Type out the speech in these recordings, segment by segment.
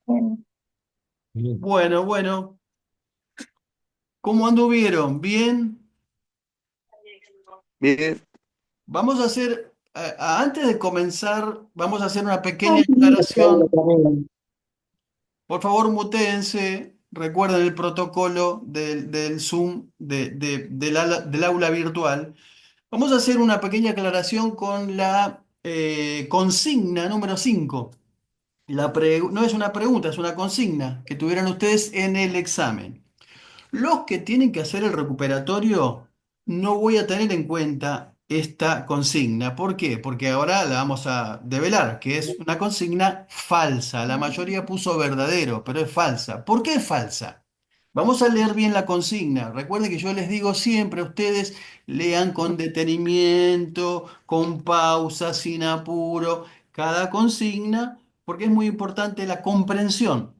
Bueno, Bueno, bueno, ¿cómo anduvieron? ¿Bien? Bien, Vamos a hacer, antes de comenzar, vamos a hacer una pequeña aclaración. Por favor, mutéense. Recuerden el protocolo del Zoom del aula virtual. Vamos a hacer una pequeña aclaración con la consigna número 5. No es una pregunta, es una consigna que tuvieron ustedes en el examen. Los que tienen que hacer el recuperatorio, no voy a tener en cuenta esta consigna. ¿Por qué? Porque ahora la vamos a develar, que es una consigna falsa. La mayoría puso verdadero, pero es falsa. ¿Por qué es falsa? Vamos a leer bien la consigna. Recuerden que yo les digo siempre a ustedes, lean con detenimiento, con pausa, sin apuro, cada consigna, porque es muy importante la comprensión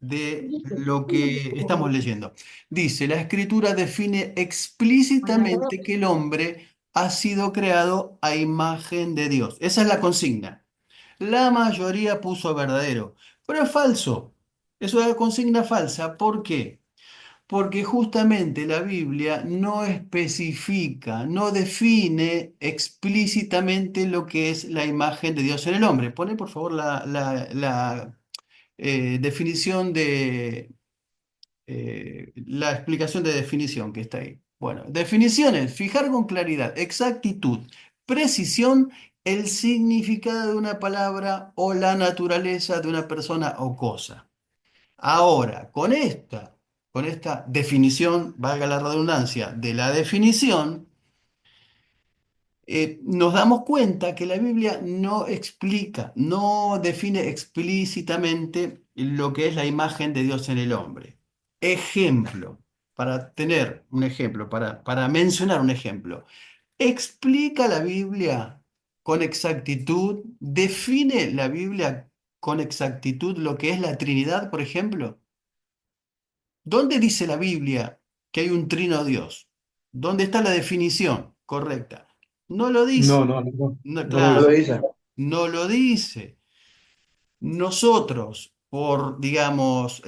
de lo que estamos leyendo. Dice, la escritura define explícitamente que el hombre ha sido creado a imagen de Dios. Esa es la consigna. La mayoría puso verdadero, pero es falso. Es una consigna falsa. ¿Por qué? Porque justamente la Biblia no especifica, no define explícitamente lo que es la imagen de Dios en el hombre. Pone por favor la definición la explicación de definición que está ahí. Bueno, definiciones, fijar con claridad, exactitud, precisión, el significado de una palabra o la naturaleza de una persona o cosa. Ahora, con esta definición, valga la redundancia, de la definición, nos damos cuenta que la Biblia no explica, no define explícitamente lo que es la imagen de Dios en el hombre. Ejemplo, para tener un ejemplo, para mencionar un ejemplo. ¿Explica la Biblia con exactitud? ¿Define la Biblia con exactitud lo que es la Trinidad, por ejemplo? ¿Dónde dice la Biblia que hay un trino Dios? ¿Dónde está la definición correcta? No lo dice. no, no, no, No, no lo claro, dice. no lo dice. Nosotros, por, digamos,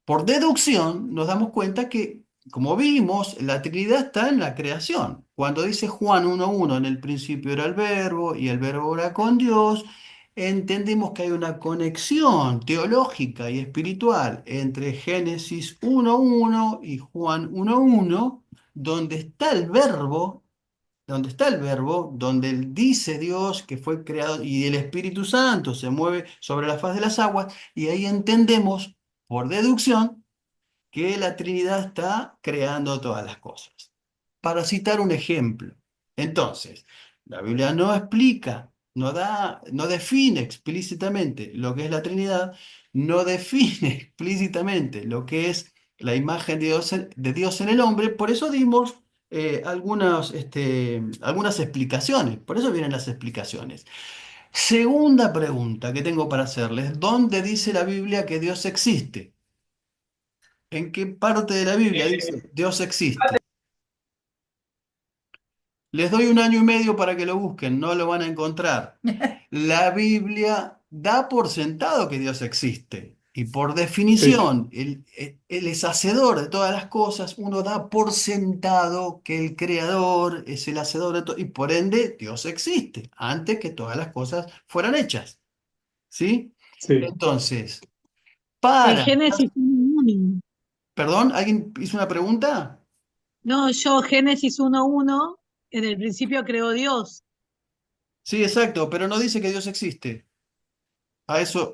por deducción, nos damos cuenta que, como vimos, la Trinidad está en la creación. Cuando dice Juan 1:1, en el principio era el Verbo y el Verbo era con Dios, entendemos que hay una conexión teológica y espiritual entre Génesis 1:1 y Juan 1:1, donde él dice Dios que fue creado y el Espíritu Santo se mueve sobre la faz de las aguas, y ahí entendemos por deducción que la Trinidad está creando todas las cosas. Para citar un ejemplo, entonces, la Biblia no explica, no define explícitamente lo que es la Trinidad, no define explícitamente lo que es la imagen de Dios en el hombre. Por eso dimos algunas explicaciones, por eso vienen las explicaciones. Segunda pregunta que tengo para hacerles: ¿dónde dice la Biblia que Dios existe? ¿En qué parte de la Biblia dice Dios existe? Les doy 1 año y medio para que lo busquen, no lo van a encontrar. La Biblia da por sentado que Dios existe. Y por Sí, definición, Él es hacedor de todas las cosas. Uno da por sentado que el Creador es el hacedor de todo. Y por ende, Dios existe antes que todas las cosas fueran hechas. ¿Sí? sí. Entonces, en para... Génesis 1:1. ¿Perdón? ¿Alguien hizo una pregunta? No, yo Génesis 1:1, en el principio creó Dios. Sí, exacto, pero no dice que Dios existe. A eso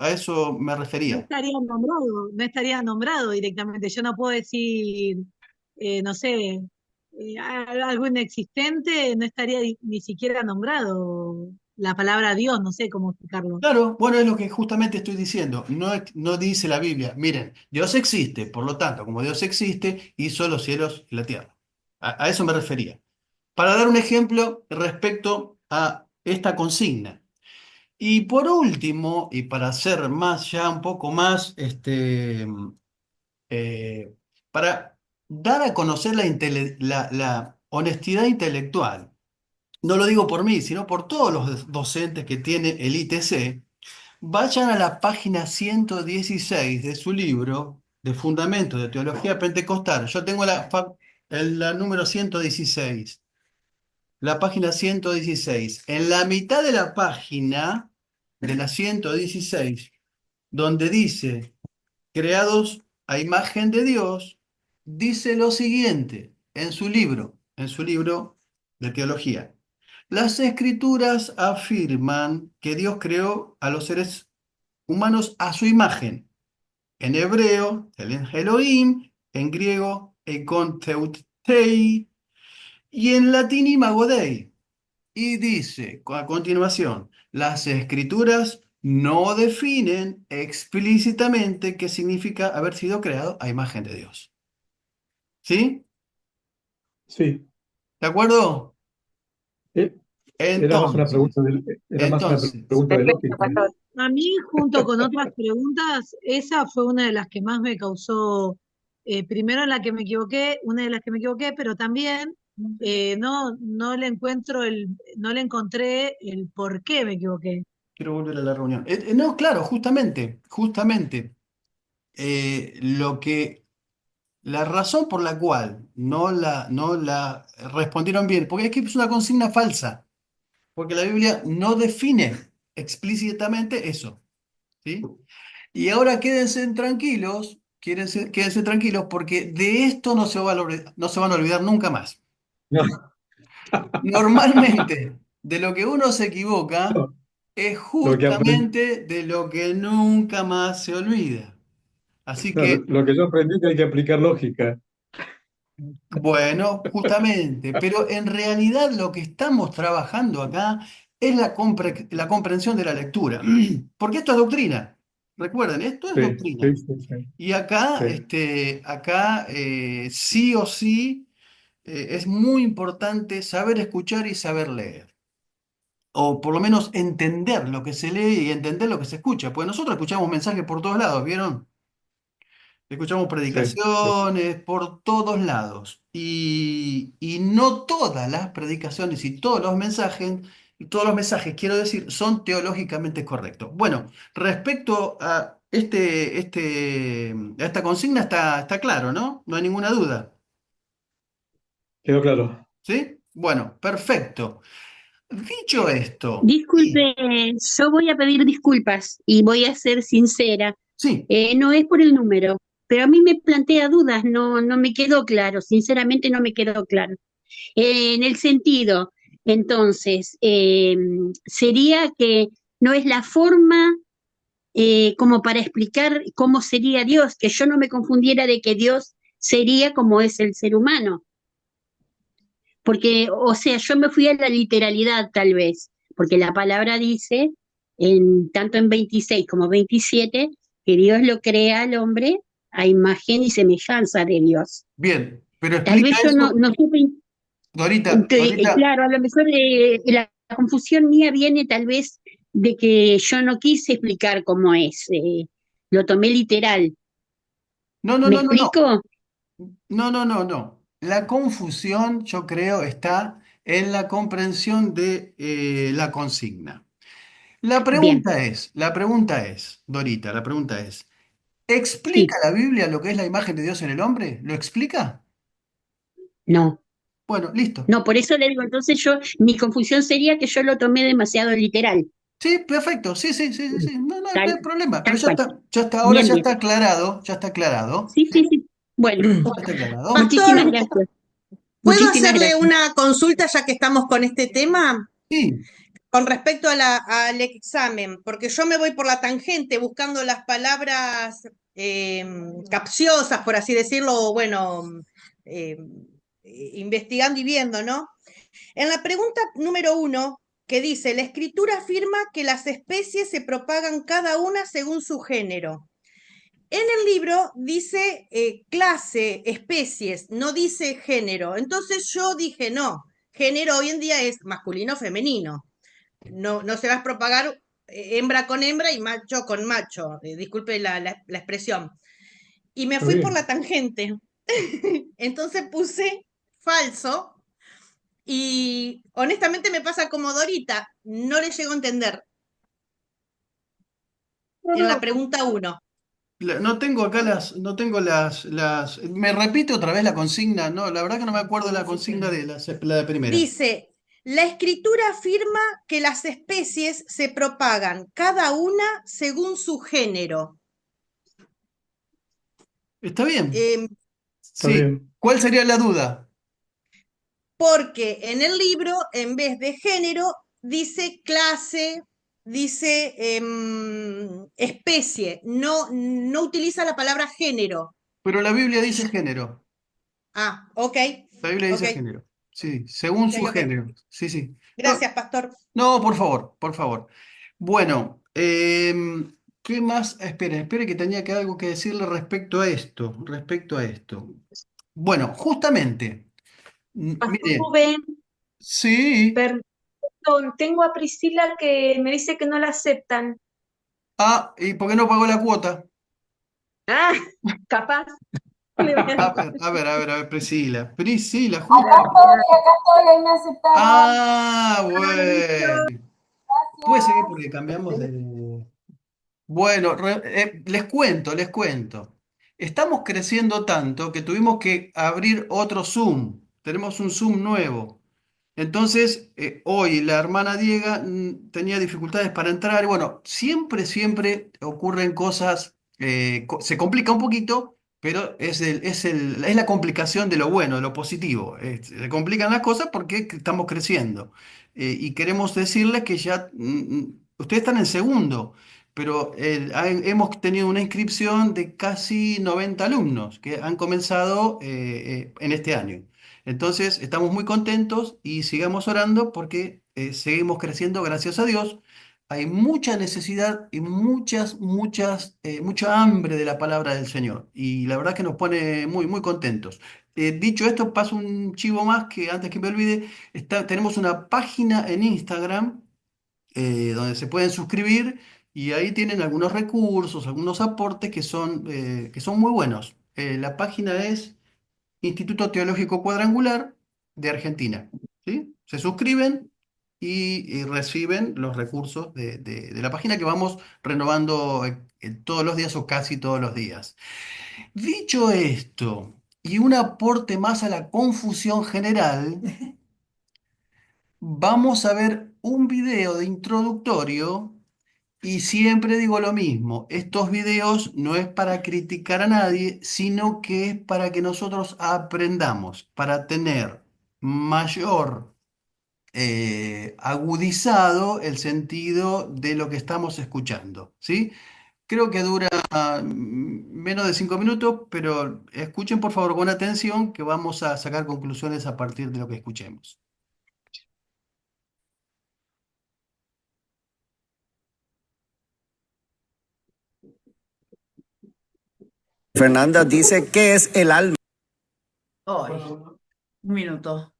me No refería. estaría nombrado, no estaría nombrado directamente. Yo no puedo decir, no sé, algo inexistente, no estaría ni siquiera nombrado la palabra Dios, no sé cómo explicarlo. Claro, bueno, es lo que justamente estoy diciendo. No, no dice la Biblia. Miren, Dios existe, por lo tanto, como Dios existe, hizo los cielos y la tierra. A eso me refería. Para dar un ejemplo respecto a esta consigna. Y por último, y para ser más, ya un poco más, eh, para dar a conocer la honestidad intelectual. No lo digo por mí, sino por todos los docentes que tiene el ITC. Vayan a la página 116 de su libro de Fundamentos de Teología Pentecostal. Yo tengo la número 116, la página 116. En la mitad de la página de la 116, donde dice creados a imagen de Dios, dice lo siguiente en su libro de teología. Las escrituras afirman que Dios creó a los seres humanos a su imagen. En hebreo, el Elohim, en griego, Eikon Teutei, y en latín, Imago Dei. Y dice a continuación, las escrituras no definen explícitamente qué significa haber sido creado a imagen de Dios. ¿Sí? Sí. ¿De acuerdo? Eh, Era más una Entonces, pregunta era más una entonces, pregunta de Perfecto, lógica. pastor. A mí, junto con otras preguntas, esa fue una de las que más me causó, primero en la que me equivoqué, una de las que me equivoqué, pero también no le no le encontré el por qué me equivoqué. quiero volver a la reunión. No, claro, justamente, lo que la razón por la cual no la respondieron bien, porque es que es una consigna falsa, porque la Biblia no define explícitamente eso, ¿sí? Y ahora quédense tranquilos, porque de esto no se van a olvidar nunca más. No, Normalmente, de lo que uno se equivoca no, es lo que aprendí, justamente de lo que nunca más se olvida. Así claro, que lo que yo aprendí que hay que aplicar lógica. bueno, justamente, pero en realidad lo que estamos trabajando acá es la comprensión de la lectura, porque esto es doctrina. Recuerden, esto es Sí, sí, doctrina. sí, sí, Y acá, sí. sí o sí, es muy importante saber escuchar y saber leer, o por lo menos entender lo que se lee y entender lo que se escucha, pues nosotros escuchamos mensajes por todos lados, ¿vieron? Escuchamos Sí, sí. predicaciones por todos lados y no todas las predicaciones y todos los mensajes, quiero decir, son teológicamente correctos. Bueno, respecto a a esta consigna está claro, ¿no? No hay ninguna duda, Quedó claro. ¿sí? Bueno, perfecto. Dicho esto, y Disculpe, yo voy a pedir disculpas y voy a ser sincera. sí, No es por el número, pero a mí me plantea dudas, no me quedó claro, sinceramente no me quedó claro. En el sentido, entonces, sería que no es la forma como para explicar cómo sería Dios, que yo no me confundiera de que Dios sería como es el ser humano. Porque, o sea, yo me fui a la literalidad tal vez, porque la palabra dice, tanto en 26 como 27, que Dios lo crea al hombre a imagen y semejanza de Dios. bien, pero Tal explica vez yo eso, no supe, Dorita, claro, a lo mejor la confusión mía viene tal vez de que yo no quise explicar cómo es, lo tomé literal. no, no, ¿Me no, no, no. explico? No, no, no, no. La confusión, yo creo, está en la comprensión de la consigna. Bien, La pregunta es, Dorita, la pregunta es, ¿explica sí, la Biblia lo que es la imagen de Dios en el hombre? ¿Lo explica? no. Bueno, listo. No, por eso le digo, entonces mi confusión sería que yo lo tomé demasiado literal. Sí, perfecto. Sí, sí, sí, sí, sí. No, no hay Tal, problema. Pero tal cual. ahora Bien, ya bien. está aclarado, ya está aclarado. Sí, sí, ¿Sí? sí. Bueno, Ya está aclarado. muchísimas Pastor, gracias. ¿puedo Muchísimas hacerle gracias. una consulta ya que estamos con este tema Sí, con respecto a al examen? Porque yo me voy por la tangente buscando las palabras capciosas, por así decirlo, o bueno, eh, investigando y viendo, ¿no? En la pregunta número 1, que dice, la escritura afirma que las especies se propagan cada una según su género. En el libro dice clase, especies, no dice género. Entonces yo dije, no, género hoy en día es masculino, femenino. No se va a propagar hembra con hembra y macho con macho. Disculpe la expresión. Y me Está fui por la bien. tangente. Entonces puse falso y honestamente me pasa como Dorita, no le llego a entender. en la pregunta 1. No tengo acá ¿Me repite otra vez la consigna? No, la verdad que no me acuerdo la consigna de la primera. Dice, la escritura afirma que las especies se propagan cada una según su género. ¿Está bien? Em, Está Sí. bien. ¿Cuál sería la duda? porque en el libro, en vez de género, dice clase, dice especie, no utiliza la palabra género. Pero la Biblia dice género. Ah, ok, La Biblia dice ok, género. Sí, según ok, su ok. género. Sí, sí. No, Gracias, pastor. no, por favor, por favor. Bueno, ¿qué más? Espere que tenía algo que decirle respecto a esto, Bueno, justamente, Pastor mire, Rubén, sí. perdón, tengo a Priscila que me dice que no la aceptan. Ah, ¿y por qué no pagó la cuota? Ah, capaz. Le voy a Priscila, Acá justo. estoy, ahí me aceptaron. Ah, bueno. Puede ser porque cambiamos de... Bueno, les cuento. Estamos creciendo tanto que tuvimos que abrir otro Zoom. Tenemos un Zoom nuevo. Entonces, hoy la hermana Diega tenía dificultades para entrar. Y bueno, siempre ocurren cosas, se complica un poquito, pero es la complicación de lo bueno, de lo positivo. Se complican las cosas porque estamos creciendo. Y queremos decirles que ya, ustedes están en segundo, pero hemos tenido una inscripción de casi 90 alumnos que han comenzado en este año. Entonces, estamos muy contentos y sigamos orando porque seguimos creciendo, gracias a Dios. Hay mucha necesidad y mucha hambre de la palabra del Señor. Y la verdad que nos pone muy contentos. Dicho esto, paso un chivo más que antes que me olvide. Tenemos una página en Instagram donde se pueden suscribir y ahí tienen algunos recursos, algunos aportes que son muy buenos. La página es Instituto Teológico Cuadrangular de Argentina. ¿Sí? Se suscriben y reciben los recursos de la página que vamos renovando todos los días o casi todos los días. Dicho esto, y un aporte más a la confusión general, vamos a ver un video de introductorio y siempre digo lo mismo, estos videos no es para criticar a nadie, sino que es para que nosotros aprendamos, para tener mayor agudizado el sentido de lo que estamos escuchando, ¿sí? Creo que dura menos de 5 minutos, pero escuchen por favor con atención que vamos a sacar conclusiones a partir de lo que escuchemos. Fernanda dice, ¿qué es el alma? Ay, un minuto.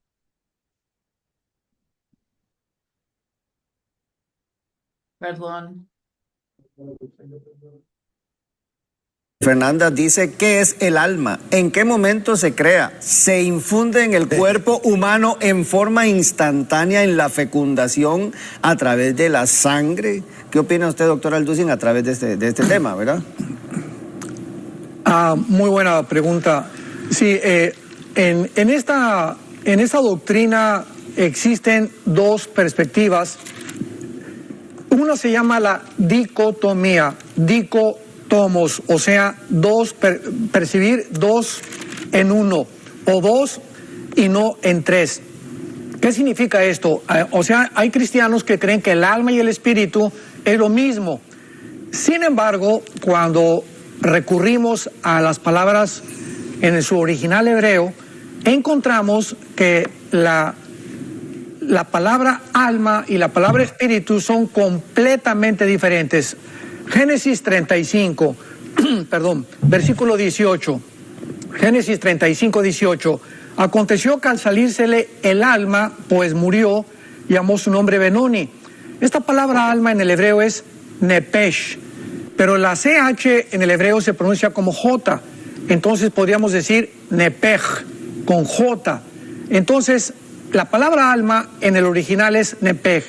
Perdón. Fernanda dice, ¿qué es el alma? ¿En qué momento se crea? ¿Se infunde en el cuerpo humano en forma instantánea en la fecundación a través de la sangre? ¿Qué opina usted, doctor Alducin, a través de este tema, verdad? Muy buena pregunta. Sí, en esta doctrina existen dos perspectivas. Una se llama la dicotomía, dicotomos, o sea, percibir dos en uno, o dos y no en tres. ¿Qué significa esto? O sea, hay cristianos que creen que el alma y el espíritu es lo mismo. Sin embargo, cuando recurrimos a las palabras en su original hebreo, encontramos que la palabra alma y la palabra espíritu son completamente diferentes. Génesis 35, versículo 18. Génesis 35, 18. Aconteció que al salírsele el alma, pues murió, llamó su nombre Benoni. Esta palabra alma en el hebreo es nepesh, pero la CH en el hebreo se pronuncia como J. Entonces podríamos decir nepej, con J. Entonces, la palabra alma en el original es nepej.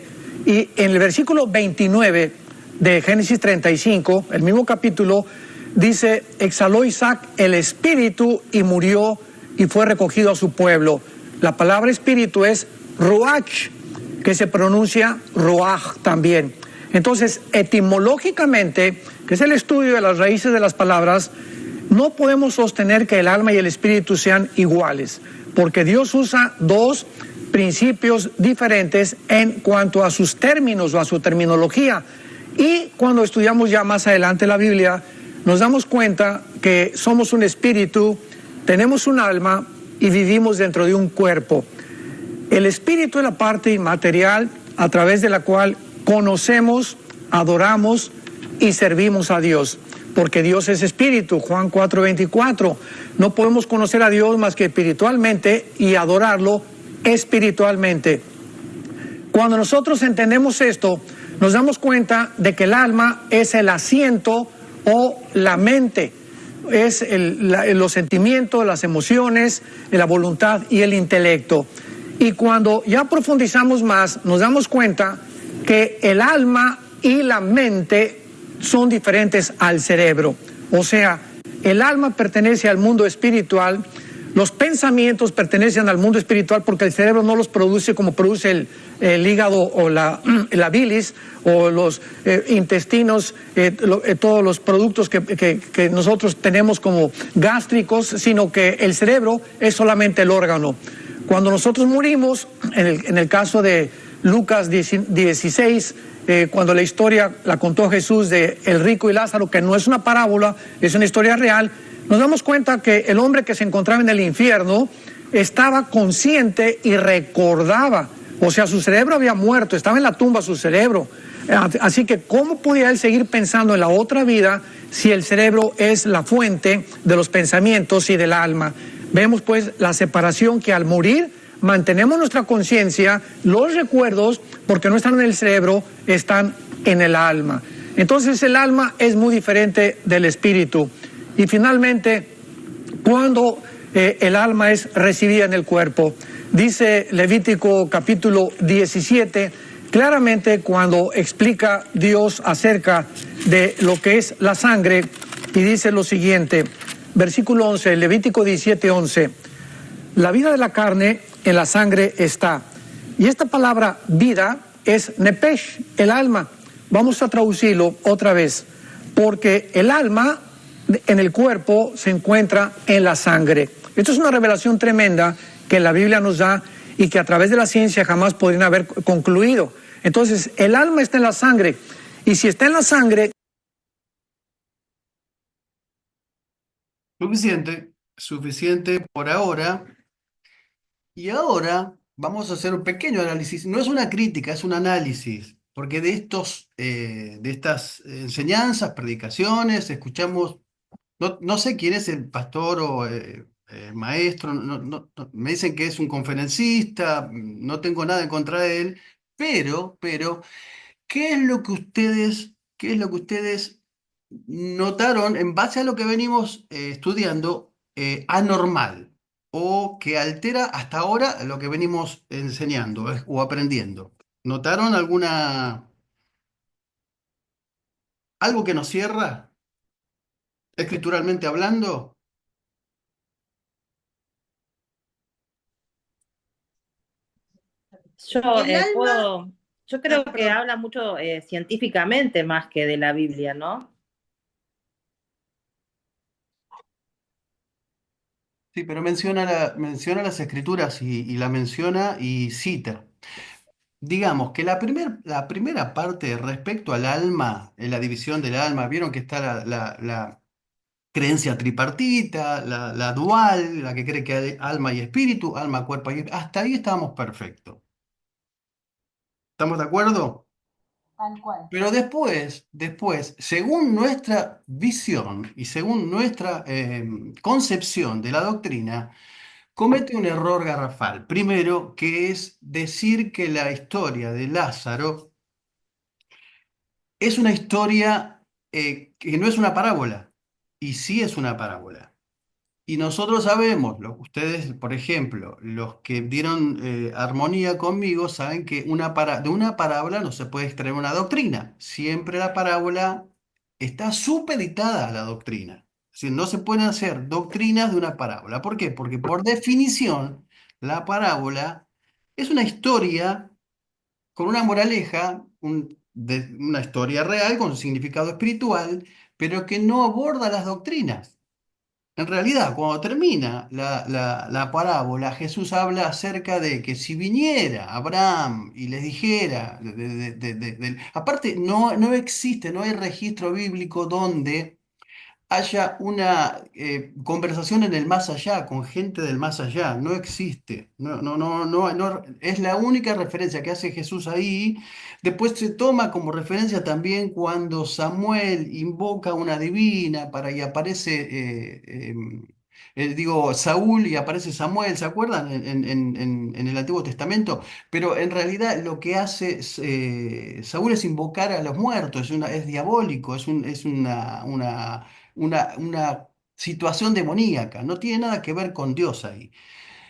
Y en el versículo 29 de Génesis 35, el mismo capítulo, dice, exhaló Isaac el espíritu y murió y fue recogido a su pueblo. La palabra espíritu es ruach, que se pronuncia ruach también. Entonces, etimológicamente, que es el estudio de las raíces de las palabras, no podemos sostener que el alma y el espíritu sean iguales, porque Dios usa dos principios diferentes en cuanto a sus términos o a su terminología. Y cuando estudiamos ya más adelante la Biblia, nos damos cuenta que somos un espíritu, tenemos un alma y vivimos dentro de un cuerpo. El espíritu es la parte inmaterial a través de la cual conocemos, adoramos y servimos a Dios. Porque Dios es espíritu, Juan 4:24. No podemos conocer a Dios más que espiritualmente y adorarlo espiritualmente. Cuando nosotros entendemos esto, nos damos cuenta de que el alma es el asiento o la mente, es los sentimientos, las emociones, la voluntad y el intelecto. Y cuando ya profundizamos más, nos damos cuenta que el alma y la mente son diferentes al cerebro. O sea, el alma pertenece al mundo espiritual, los pensamientos pertenecen al mundo espiritual porque el cerebro no los produce como produce el hígado o la bilis o los intestinos, todos los productos que nosotros tenemos como gástricos, sino que el cerebro es solamente el órgano. Cuando nosotros morimos, en el caso de Lucas 16, cuando la historia la contó Jesús de el rico y Lázaro, que no es una parábola, es una historia real, nos damos cuenta que el hombre que se encontraba en el infierno estaba consciente y recordaba, o sea, su cerebro había muerto, estaba en la tumba su cerebro. Así que, ¿cómo podía él seguir pensando en la otra vida si el cerebro es la fuente de los pensamientos y del alma? Vemos pues la separación, que al morir mantenemos nuestra conciencia, los recuerdos, porque no están en el cerebro, están en el alma. Entonces el alma es muy diferente del espíritu. Y finalmente, cuando el alma es recibida en el cuerpo, dice Levítico capítulo 17, claramente cuando explica Dios acerca de lo que es la sangre, y dice lo siguiente, versículo 11, Levítico 17, 11, la vida de la carne en la sangre está. Y esta palabra vida es nepesh, el alma. Vamos a traducirlo otra vez, porque el alma en el cuerpo se encuentra en la sangre. Esto es una revelación tremenda que la Biblia nos da y que a través de la ciencia jamás podrían haber concluido. Entonces, el alma está en la sangre, y si está en la sangre... Suficiente por ahora. Y ahora vamos a hacer un pequeño análisis. No es una crítica, es un análisis, porque de estas enseñanzas, predicaciones, escuchamos, no sé quién es el pastor o maestro, me dicen que es un conferencista, no tengo nada en contra de él, pero, ¿qué es lo que ustedes notaron en base a lo que venimos estudiando anormal o que altera hasta ahora lo que venimos enseñando o aprendiendo? ¿Notaron algo que nos cierra escrituralmente hablando? Yo El alma, yo creo que perdón. habla mucho científicamente más que de la Biblia, ¿no? Sí, pero menciona las escrituras y la menciona y cita. Digamos que la primera parte respecto al alma, en la división del alma, vieron que está la creencia tripartita, la dual, la que cree que hay alma y espíritu, alma, cuerpo y espíritu. Hasta ahí estábamos perfectos. ¿Estamos de acuerdo? Tal cual. Pero después, según nuestra visión y según nuestra concepción de la doctrina, comete un error garrafal. Primero, que es decir que la historia de Lázaro es una historia que no es una parábola, y sí es una parábola. Y nosotros sabemos, ustedes, por ejemplo, los que dieron armonía conmigo, saben que de una parábola no se puede extraer una doctrina. Siempre la parábola está supeditada a la doctrina. Es decir, no se pueden hacer doctrinas de una parábola. ¿Por qué? Porque por definición, la parábola es una historia con una moraleja, una historia real con significado espiritual, pero que no aborda las doctrinas. En realidad, cuando termina la parábola, Jesús habla acerca de que si viniera Abraham y les dijera, aparte no existe, no hay registro bíblico donde haya una conversación en el más allá, con gente del más allá. No existe. Es la única referencia que hace Jesús ahí. Después se toma como referencia también cuando Samuel invoca una divina y aparece, digo, Saúl y aparece Samuel, ¿se acuerdan? En el Antiguo Testamento. Pero en realidad lo que hace Saúl es invocar a los muertos, es diabólico, es una situación demoníaca, no tiene nada que ver con Dios ahí.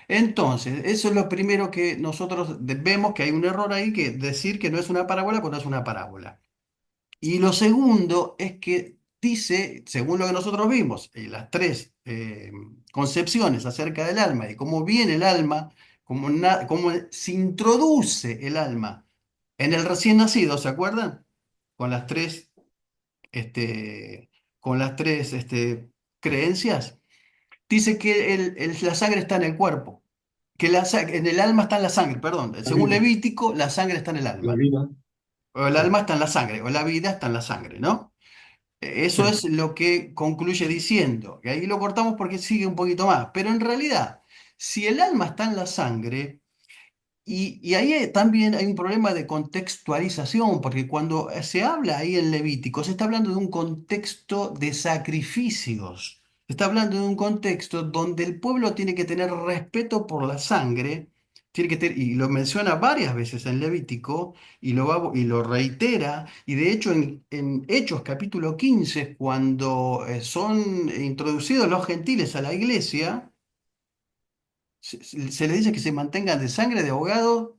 Entonces, eso es lo primero que nosotros vemos que hay un error ahí, que decir que no es una parábola cuando es una parábola. Y lo segundo es que dice, según lo que nosotros vimos, las tres concepciones acerca del alma y cómo viene el alma, cómo se introduce el alma en el recién nacido, ¿se acuerdan? Con las tres este, creencias, dice que la sangre está en el cuerpo, que en el alma está en la sangre, perdón. La Según vida, Levítico, la sangre está en el la alma, vida, o el sí, alma está en la sangre, o la vida está en la sangre, ¿no? Eso sí. es lo que concluye diciendo, y ahí lo cortamos porque sigue un poquito más, pero en realidad, si el alma está en la sangre, y ahí también hay un problema de contextualización, porque cuando se habla ahí en Levítico, se está hablando de un contexto de sacrificios. Se está hablando de un contexto donde el pueblo tiene que tener respeto por la sangre, y lo menciona varias veces en Levítico, y lo reitera, y de hecho en Hechos capítulo 15, cuando son introducidos los gentiles a la iglesia, se les dice que se mantengan de sangre de abogado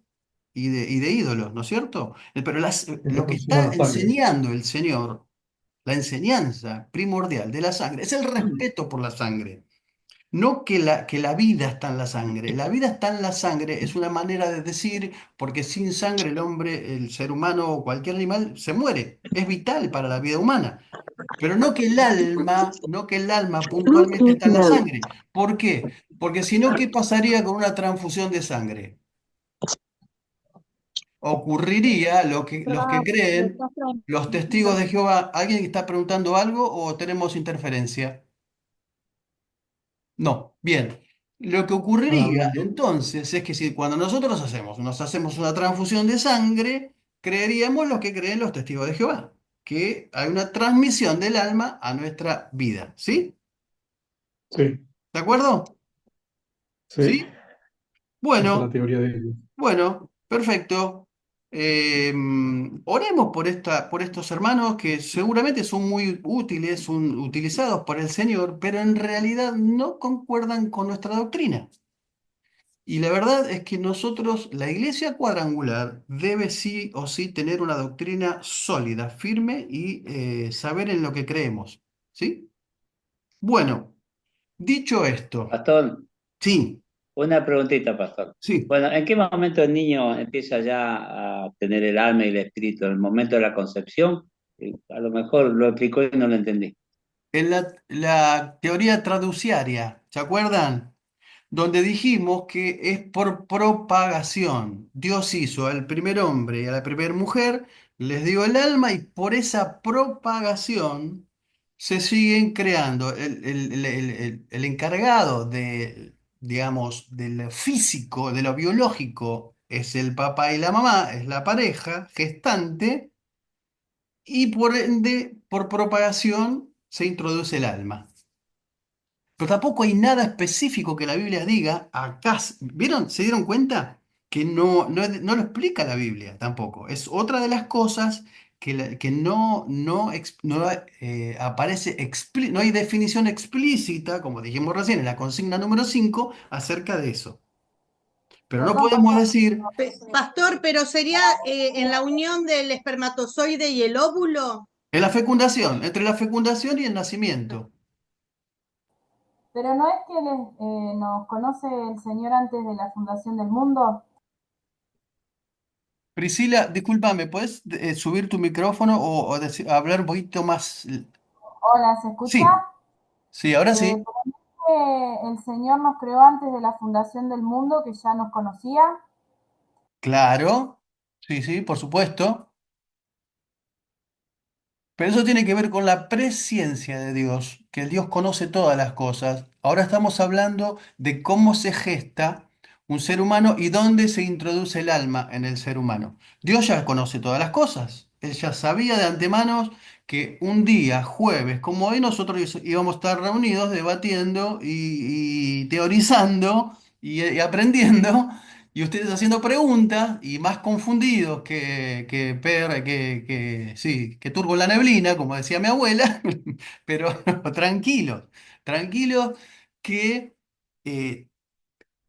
y de ídolos, ¿no es cierto? Pero En lo que alusión a está la sangre. enseñando el Señor, la enseñanza primordial de la sangre, es el respeto por la sangre. No que la vida está en la sangre. La vida está en la sangre es una manera de decir, porque sin sangre el hombre, el ser humano o cualquier animal se muere. Es vital para la vida humana. Pero no que el alma puntualmente está en la sangre. ¿Por qué? Porque si no, ¿qué pasaría con una transfusión de sangre? Ocurriría los que creen, los testigos de Jehová. ¿Alguien está preguntando algo o tenemos interferencia? No, bien. Lo que Están ocurriría hablando. entonces es que si cuando nosotros nos hacemos una transfusión de sangre, creeríamos lo que creen los testigos de Jehová, que hay una transmisión del alma a nuestra vida, ¿sí? Sí, ¿De acuerdo? sí. ¿Sí? Esa es la Bueno, teoría de ellos. bueno, perfecto. Oremos por estos hermanos que seguramente son muy útiles, son utilizados por el Señor, pero en realidad no concuerdan con nuestra doctrina. Y la verdad es que nosotros, la iglesia cuadrangular, debe sí o sí tener una doctrina sólida, firme y saber en lo que creemos. ¿Sí? Bueno, dicho esto, Pastor, sí, una preguntita, pastor. sí. Bueno, ¿en qué momento el niño empieza ya a tener el alma y el espíritu? ¿En el momento de la concepción? A lo mejor lo explicó y no lo entendí. En la teoría traduciaria, ¿se acuerdan? Donde dijimos que es por propagación. Dios hizo al primer hombre y a la primera mujer, les dio el alma y por esa propagación se siguen creando. El encargado digamos, de lo físico, de lo biológico, es el papá y la mamá, es la pareja gestante, y por ende, por propagación, se introduce el alma. Pero tampoco hay nada específico que la Biblia diga acá. ¿Vieron? ¿Se dieron cuenta? Que no lo explica la Biblia tampoco. Es otra de las cosas que no aparece, no hay definición explícita, como dijimos recién, en la consigna número 5 acerca de eso. Pero no Perdón, podemos pastor. decir, Pastor, pero sería en la unión del espermatozoide y el óvulo. en la fecundación, entre la fecundación y el nacimiento. Pero no es que nos conoce el Señor antes de la fundación del mundo. Priscila, discúlpame, ¿puedes subir tu micrófono o hablar un poquito más? Hola, ¿se escucha? Sí, sí, ahora sí. Pero no es que el Señor nos creó antes de la fundación del mundo, que ya nos conocía. Claro, sí, sí, por supuesto. Pero eso tiene que ver con la presciencia de Dios, que el Dios conoce todas las cosas. Ahora estamos hablando de cómo se gesta un ser humano y dónde se introduce el alma en el ser humano. Dios ya conoce todas las cosas. Él ya sabía de antemano que un día, jueves, como hoy, nosotros íbamos a estar reunidos debatiendo y teorizando y aprendiendo. Y ustedes haciendo preguntas y más confundidos sí, que turbo en la neblina, como decía mi abuela, pero tranquilos, tranquilos que eh,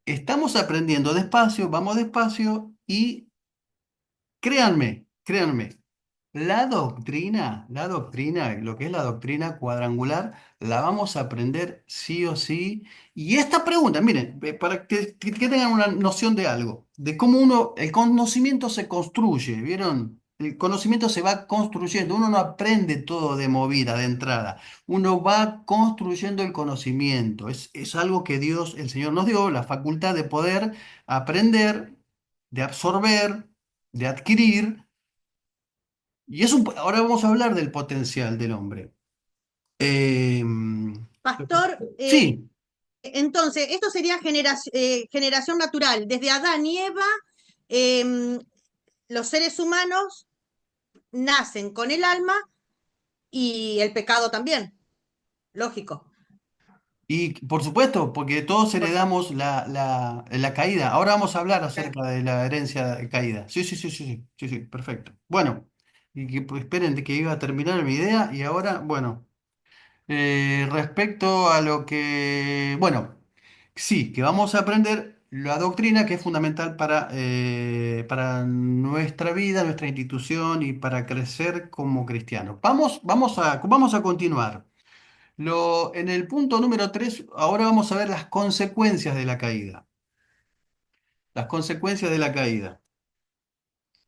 estamos aprendiendo despacio, vamos despacio y créanme, créanme, lo que es la doctrina cuadrangular, la vamos a aprender sí o sí. Y esta pregunta, miren, para que tengan una noción de algo, de cómo el conocimiento se construye, ¿vieron? El conocimiento se va construyendo, uno no aprende todo de movida, de entrada, uno va construyendo el conocimiento. Es algo que Dios, el Señor nos dio, la facultad de poder aprender, de absorber, de adquirir. Y ahora vamos a hablar del potencial del hombre. Pastor, Sí, entonces, esto sería generación natural. Desde Adán y Eva, em, los seres humanos nacen con el alma y el pecado también. Lógico. y por supuesto, porque todos heredamos la caída. Ahora vamos a hablar acerca de la herencia de caída. Sí, sí, sí, sí, sí, sí, sí, perfecto. Bueno, y que pues, esperen de que iba a terminar mi idea y ahora, bueno. Respecto a lo que, bueno, sí, que vamos a aprender la doctrina que es fundamental para nuestra vida, nuestra institución y para crecer como cristianos. Vamos a continuar. En el punto número 3 ahora vamos a ver las consecuencias de la caída. Las consecuencias de la caída.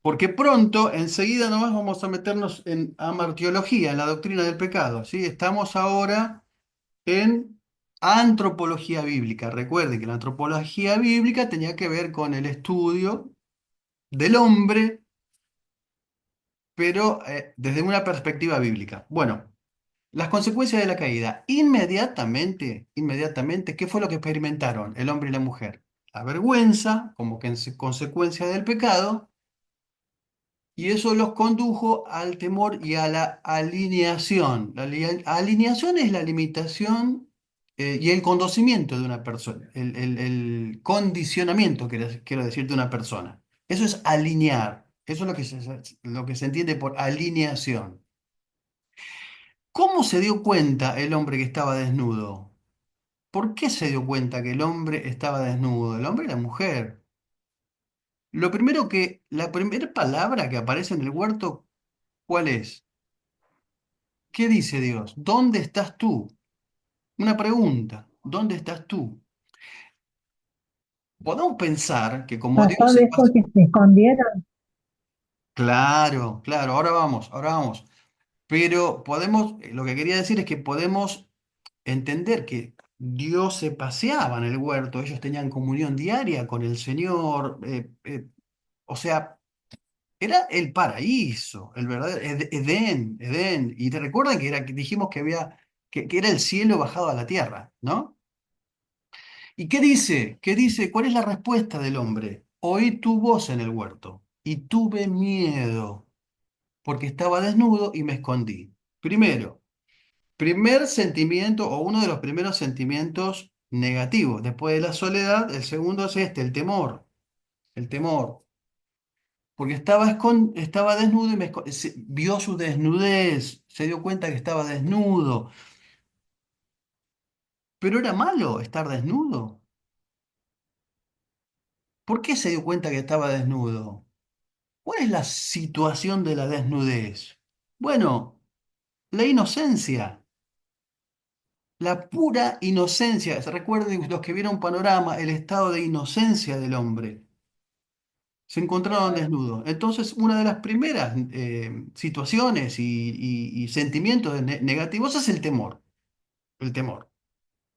Porque pronto, enseguida nomás vamos a meternos en amartiología, en la doctrina del pecado, ¿sí? Estamos ahora en antropología bíblica. Recuerde que la antropología bíblica tenía que ver con el estudio del hombre, pero desde una perspectiva bíblica. Bueno, las consecuencias de la caída. Inmediatamente, ¿qué fue lo que experimentaron el hombre y la mujer? La vergüenza, como que en consecuencia del pecado, y eso los condujo al temor y a la alineación. Alineación es la limitación y el conocimiento de una persona, el condicionamiento, quiero decir, de una persona. Eso es alinear. Eso es lo que se entiende por alineación. ¿Cómo se dio cuenta el hombre que estaba desnudo? ¿Por qué se dio cuenta que el hombre estaba desnudo? El hombre y la mujer. La primera palabra que aparece en el huerto, ¿cuál es? ¿Qué dice Dios? ¿Dónde estás tú? Una pregunta. ¿Dónde estás tú? Podemos pensar que como Dios Pastor, se es pasa. porque se escondieron. Claro, claro, ahora vamos, ahora vamos. Pero lo que quería decir es que podemos entender que Dios se paseaba en el huerto, ellos tenían comunión diaria con el Señor, o sea, era el paraíso, el verdadero Edén, Edén. Y te recuerdan que dijimos que era el cielo bajado a la tierra, ¿no? ¿Y qué dice? ¿Qué dice? ¿Cuál es la respuesta del hombre? Oí tu voz en el huerto y tuve miedo porque estaba desnudo y me escondí. Primero, primer sentimiento o uno de los primeros sentimientos negativos. Después de la soledad, el segundo es el temor. El temor. porque estaba desnudo y vio su desnudez, se dio cuenta que estaba desnudo. Pero era malo estar desnudo. ¿Por qué se dio cuenta que estaba desnudo? ¿Cuál es la situación de la desnudez? Bueno, la inocencia, la pura inocencia. Recuerden los que vieron Panorama, el estado de inocencia del hombre. Se encontraron desnudos. Entonces, una de las primeras situaciones y sentimientos negativos es el temor. El temor.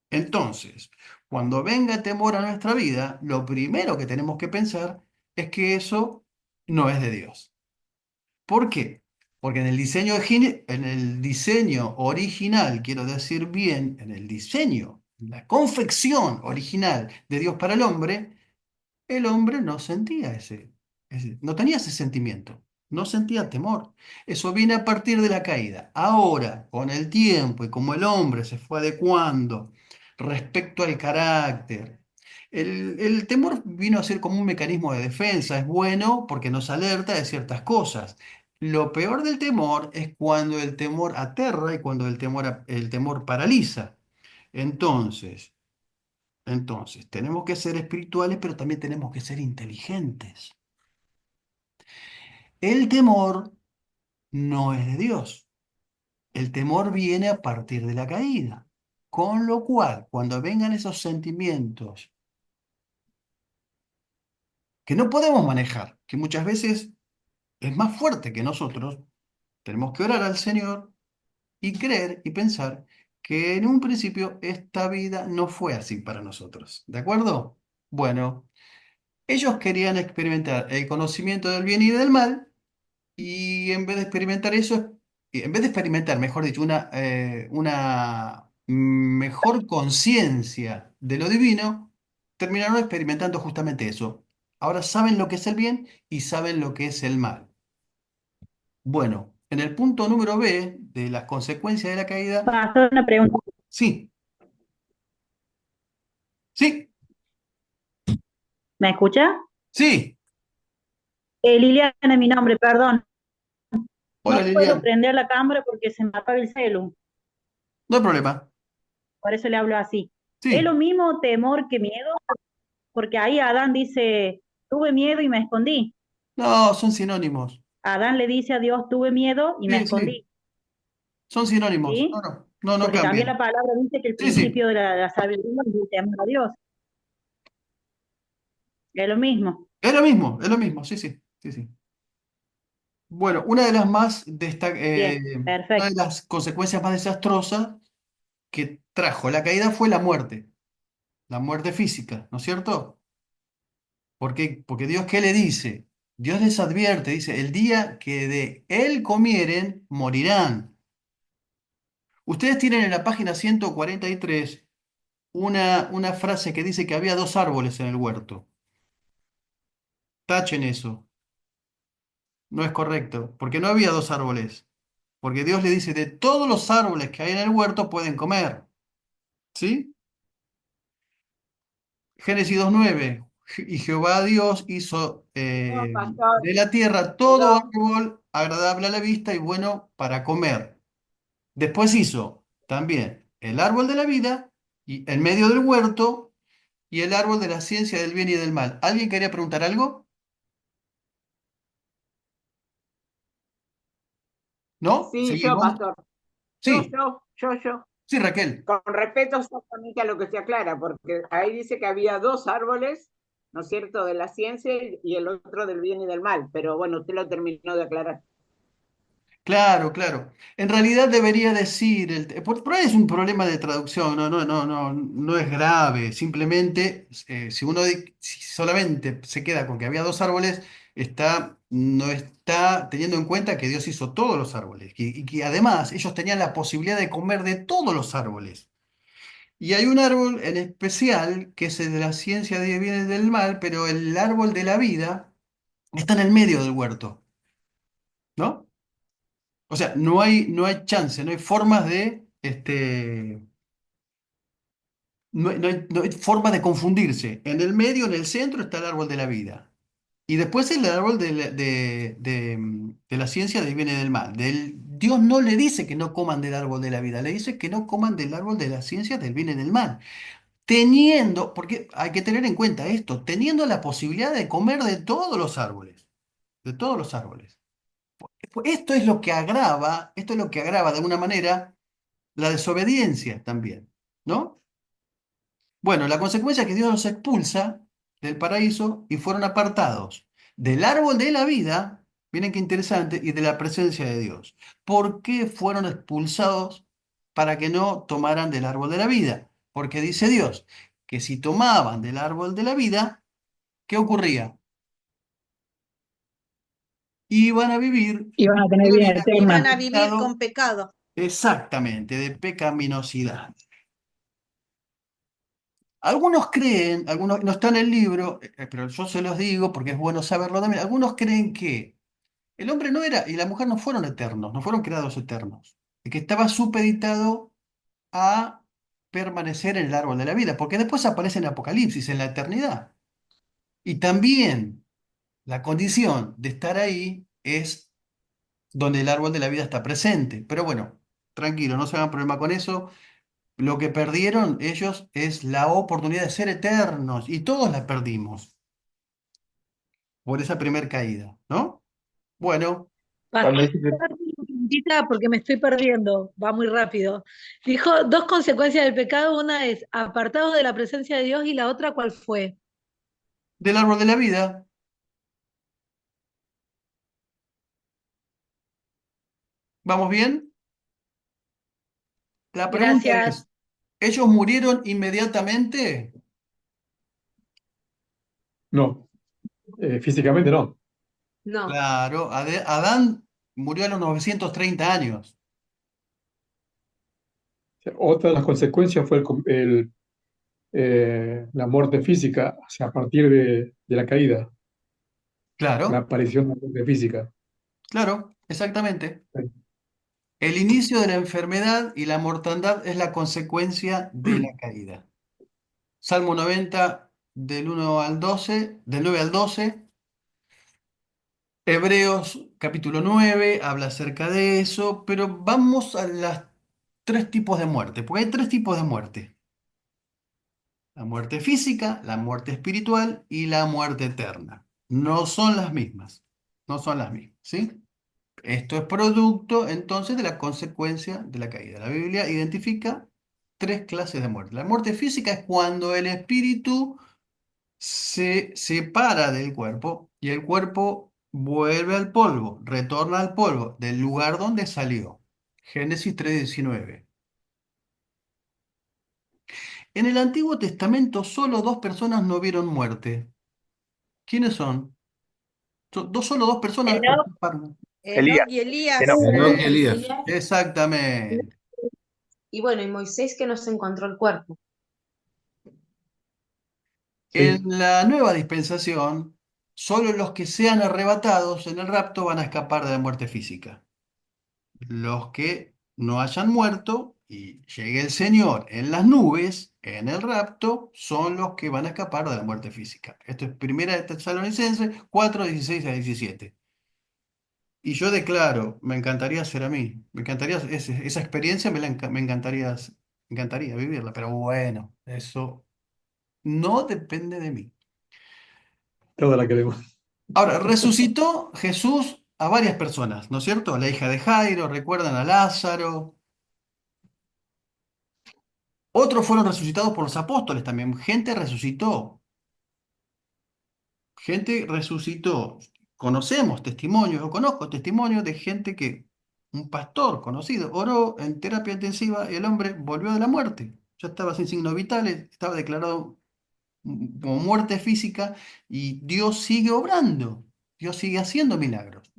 Entonces, cuando venga temor a nuestra vida, lo primero que tenemos que pensar es que eso no es de Dios. ¿Por qué? Porque en el diseño original, quiero decir bien, en el diseño, la confección original de Dios para el hombre no sentía no tenía ese sentimiento, no sentía temor. Eso viene a partir de la caída. Ahora, con el tiempo y como el hombre se fue adecuando respecto al carácter, el temor vino a ser como un mecanismo de defensa. Es bueno porque nos alerta de ciertas cosas. Lo peor del temor es cuando el temor aterra y cuando el temor paraliza. Entonces, tenemos que ser espirituales, pero también tenemos que ser inteligentes. El temor no es de Dios. El temor viene a partir de la caída. Con lo cual, cuando vengan esos sentimientos que no podemos manejar, que muchas veces es más fuerte que nosotros, tenemos que orar al Señor y creer y pensar que en un principio esta vida no fue así para nosotros. ¿De acuerdo? Bueno, ellos querían experimentar el conocimiento del bien y del mal, y en vez de experimentar eso, en vez de experimentar, mejor dicho, una mejor conciencia de lo divino, terminaron experimentando justamente eso. Ahora saben lo que es el bien y saben lo que es el mal. Bueno, en el punto número B de las consecuencias de la caída, Pastor, una pregunta. sí, sí, ¿Me escucha? sí. Liliana es mi nombre, perdón. Hola No puedo Lilian, prender la cámara porque se me apaga el celu, no hay problema. por eso le hablo así. ¿Es lo Sí, mismo temor que miedo? Porque ahí Adán dice, tuve miedo y me escondí. no, son sinónimos. Adán le dice a Dios, tuve miedo y me Sí, sí, escondí, son sinónimos. No, ¿sí? no, no, no Porque también la cambian. palabra dice que el Sí, sí. principio de la sabiduría es el temor a Dios. Es lo mismo. Es lo mismo, sí, sí, sí, sí. Bueno, una de las Bien, una de perfecto. las consecuencias más desastrosas que trajo la caída fue la muerte física, ¿no es cierto? ¿Por qué? Porque Dios, ¿qué le dice? Dios les advierte, dice, el día que de él comieren, morirán. Ustedes tienen en la página 143 una frase que dice que había dos árboles en el huerto. Tachen eso, no es correcto, porque no había dos árboles. Porque Dios le dice, de todos los árboles que hay en el huerto pueden comer. ¿Sí? Génesis 2:9. Y Jehová Dios hizo No, pastor, de la tierra todo perdón. árbol agradable a la vista y bueno para comer. Después hizo también el árbol de la vida y en medio del huerto y el árbol de la ciencia del bien y del mal. ¿Alguien quería preguntar algo? ¿No? Sí, yo, ¿Seguimos? pastor. Sí, Yo. sí, Raquel. Con respeto exactamente a lo que se aclara, porque ahí dice que había dos árboles, ¿no es cierto?, de la ciencia y el otro del bien y del mal. Pero bueno, usted lo terminó de aclarar. Claro, claro. En realidad debería decir, por ahí es un problema de traducción, no es grave. Simplemente, si solamente se queda con que había dos árboles, no está teniendo en cuenta que Dios hizo todos los árboles y que además ellos tenían la posibilidad de comer de todos los árboles. Y hay un árbol en especial que es el de la ciencia de bien y del mal, pero el árbol de la vida está en el medio del huerto, ¿no? O sea, no hay chance, no hay formas no hay forma de confundirse. En el medio, en el centro, está el árbol de la vida. Y después el árbol de la ciencia del bien y del mal. Dios no le dice que no coman del árbol de la vida, le dice que no coman del árbol de la ciencia del bien y del mal. Teniendo, porque hay que tener en cuenta esto, teniendo la posibilidad de comer de todos los árboles, de todos los árboles. Esto es lo que agrava de alguna manera la desobediencia también, ¿no? Bueno, la consecuencia es que Dios los expulsa del paraíso y fueron apartados del árbol de la vida, miren qué interesante, y de la presencia de Dios. ¿Por qué fueron expulsados para que no tomaran del árbol de la vida? Porque dice Dios que si tomaban del árbol de la vida, ¿qué ocurría? Iban a vivir Iban a tener una vida vida en eterna. Iban un a vivir estado con pecado. exactamente de pecaminosidad. Algunos creen, algunos no está en el libro, pero yo se los digo porque es bueno saberlo también. Algunos creen que el hombre no era y la mujer no fueron eternos, no fueron creados eternos, y que estaba supeditado a permanecer en el árbol de la vida, porque después aparece en Apocalipsis, en la eternidad. Y también la condición de estar ahí es donde el árbol de la vida está presente. Pero bueno, tranquilo, no se hagan problema con eso. Lo que perdieron ellos es la oportunidad de ser eternos y todos la perdimos por esa primer caída, ¿no? Bueno, Cuando Pastor, dice que una preguntita porque me estoy perdiendo, va muy rápido. Dijo dos consecuencias del pecado, una es apartado de la presencia de Dios y la otra, ¿cuál fue? del árbol de la vida, ¿vamos bien? La pregunta Gracias. es, ¿ellos murieron inmediatamente? no, físicamente no. No, Claro, Adán murió a los 930 años. Otra de las consecuencias fue la muerte física, o sea, a partir de la caída, la Claro, aparición de la muerte física. claro, exactamente. El inicio de la enfermedad y la mortandad es la consecuencia de la caída. Salmo 90, del 1 al 12, del 9 al 12. Hebreos capítulo 9 habla acerca de eso, pero vamos a los tres tipos de muerte, porque hay tres tipos de muerte. La muerte física, la muerte espiritual y la muerte eterna. No son las mismas, no son las mismas, ¿sí? Esto es producto entonces de la consecuencia de la caída. La Biblia identifica tres clases de muerte. La muerte física es cuando el espíritu se separa del cuerpo y el cuerpo vuelve al polvo, retorna al polvo del lugar donde salió. Génesis 3:19. En el Antiguo Testamento solo dos personas no vieron muerte. ¿Quiénes son? Solo dos personas Enoc, escaparon. Enoc y Elías. Enoc y y Elías. Elías, Exactamente. y bueno, y Moisés que no se encontró el cuerpo. En Sí, la nueva dispensación, solo los que sean arrebatados en el rapto van a escapar de la muerte física. Los que no hayan muerto y llegue el Señor en las nubes, en el rapto, son los que van a escapar de la muerte física. Esto es Primera de Tesalonicenses 4:16 a 17. Y yo declaro, me encantaría ser a mí, me encantaría esa experiencia, me encantaría vivirla, pero bueno, eso no depende de mí. toda la queremos. Ahora, resucitó Jesús a varias personas, ¿no es cierto? La hija de Jairo, recuerdan a Lázaro. Otros fueron resucitados por los apóstoles también. Gente resucitó. Conocemos testimonios, yo conozco testimonios de gente que, un pastor conocido, oró en terapia intensiva y el hombre volvió de la muerte. Ya estaba sin signos vitales, estaba declarado como muerte física y Dios sigue obrando, Dios sigue haciendo milagros.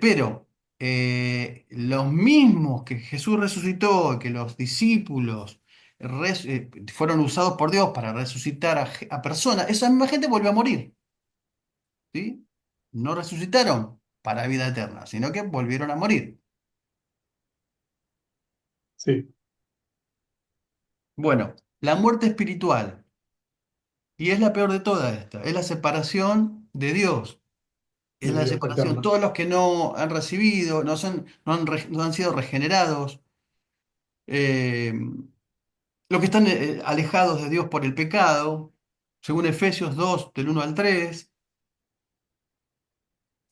Pero los mismos que Jesús resucitó, que los discípulos fueron usados por Dios para resucitar a personas, esa misma gente volvió a morir, ¿sí? No resucitaron para vida eterna, sino que volvieron a morir. Sí, Bueno, la muerte espiritual Y es la peor de toda esta, es la separación de Dios. Es de la Dios separación. eterno. Todos los que no han recibido, no han sido regenerados, eh, los que están alejados de Dios por el pecado, según Efesios 2, del 1 al 3.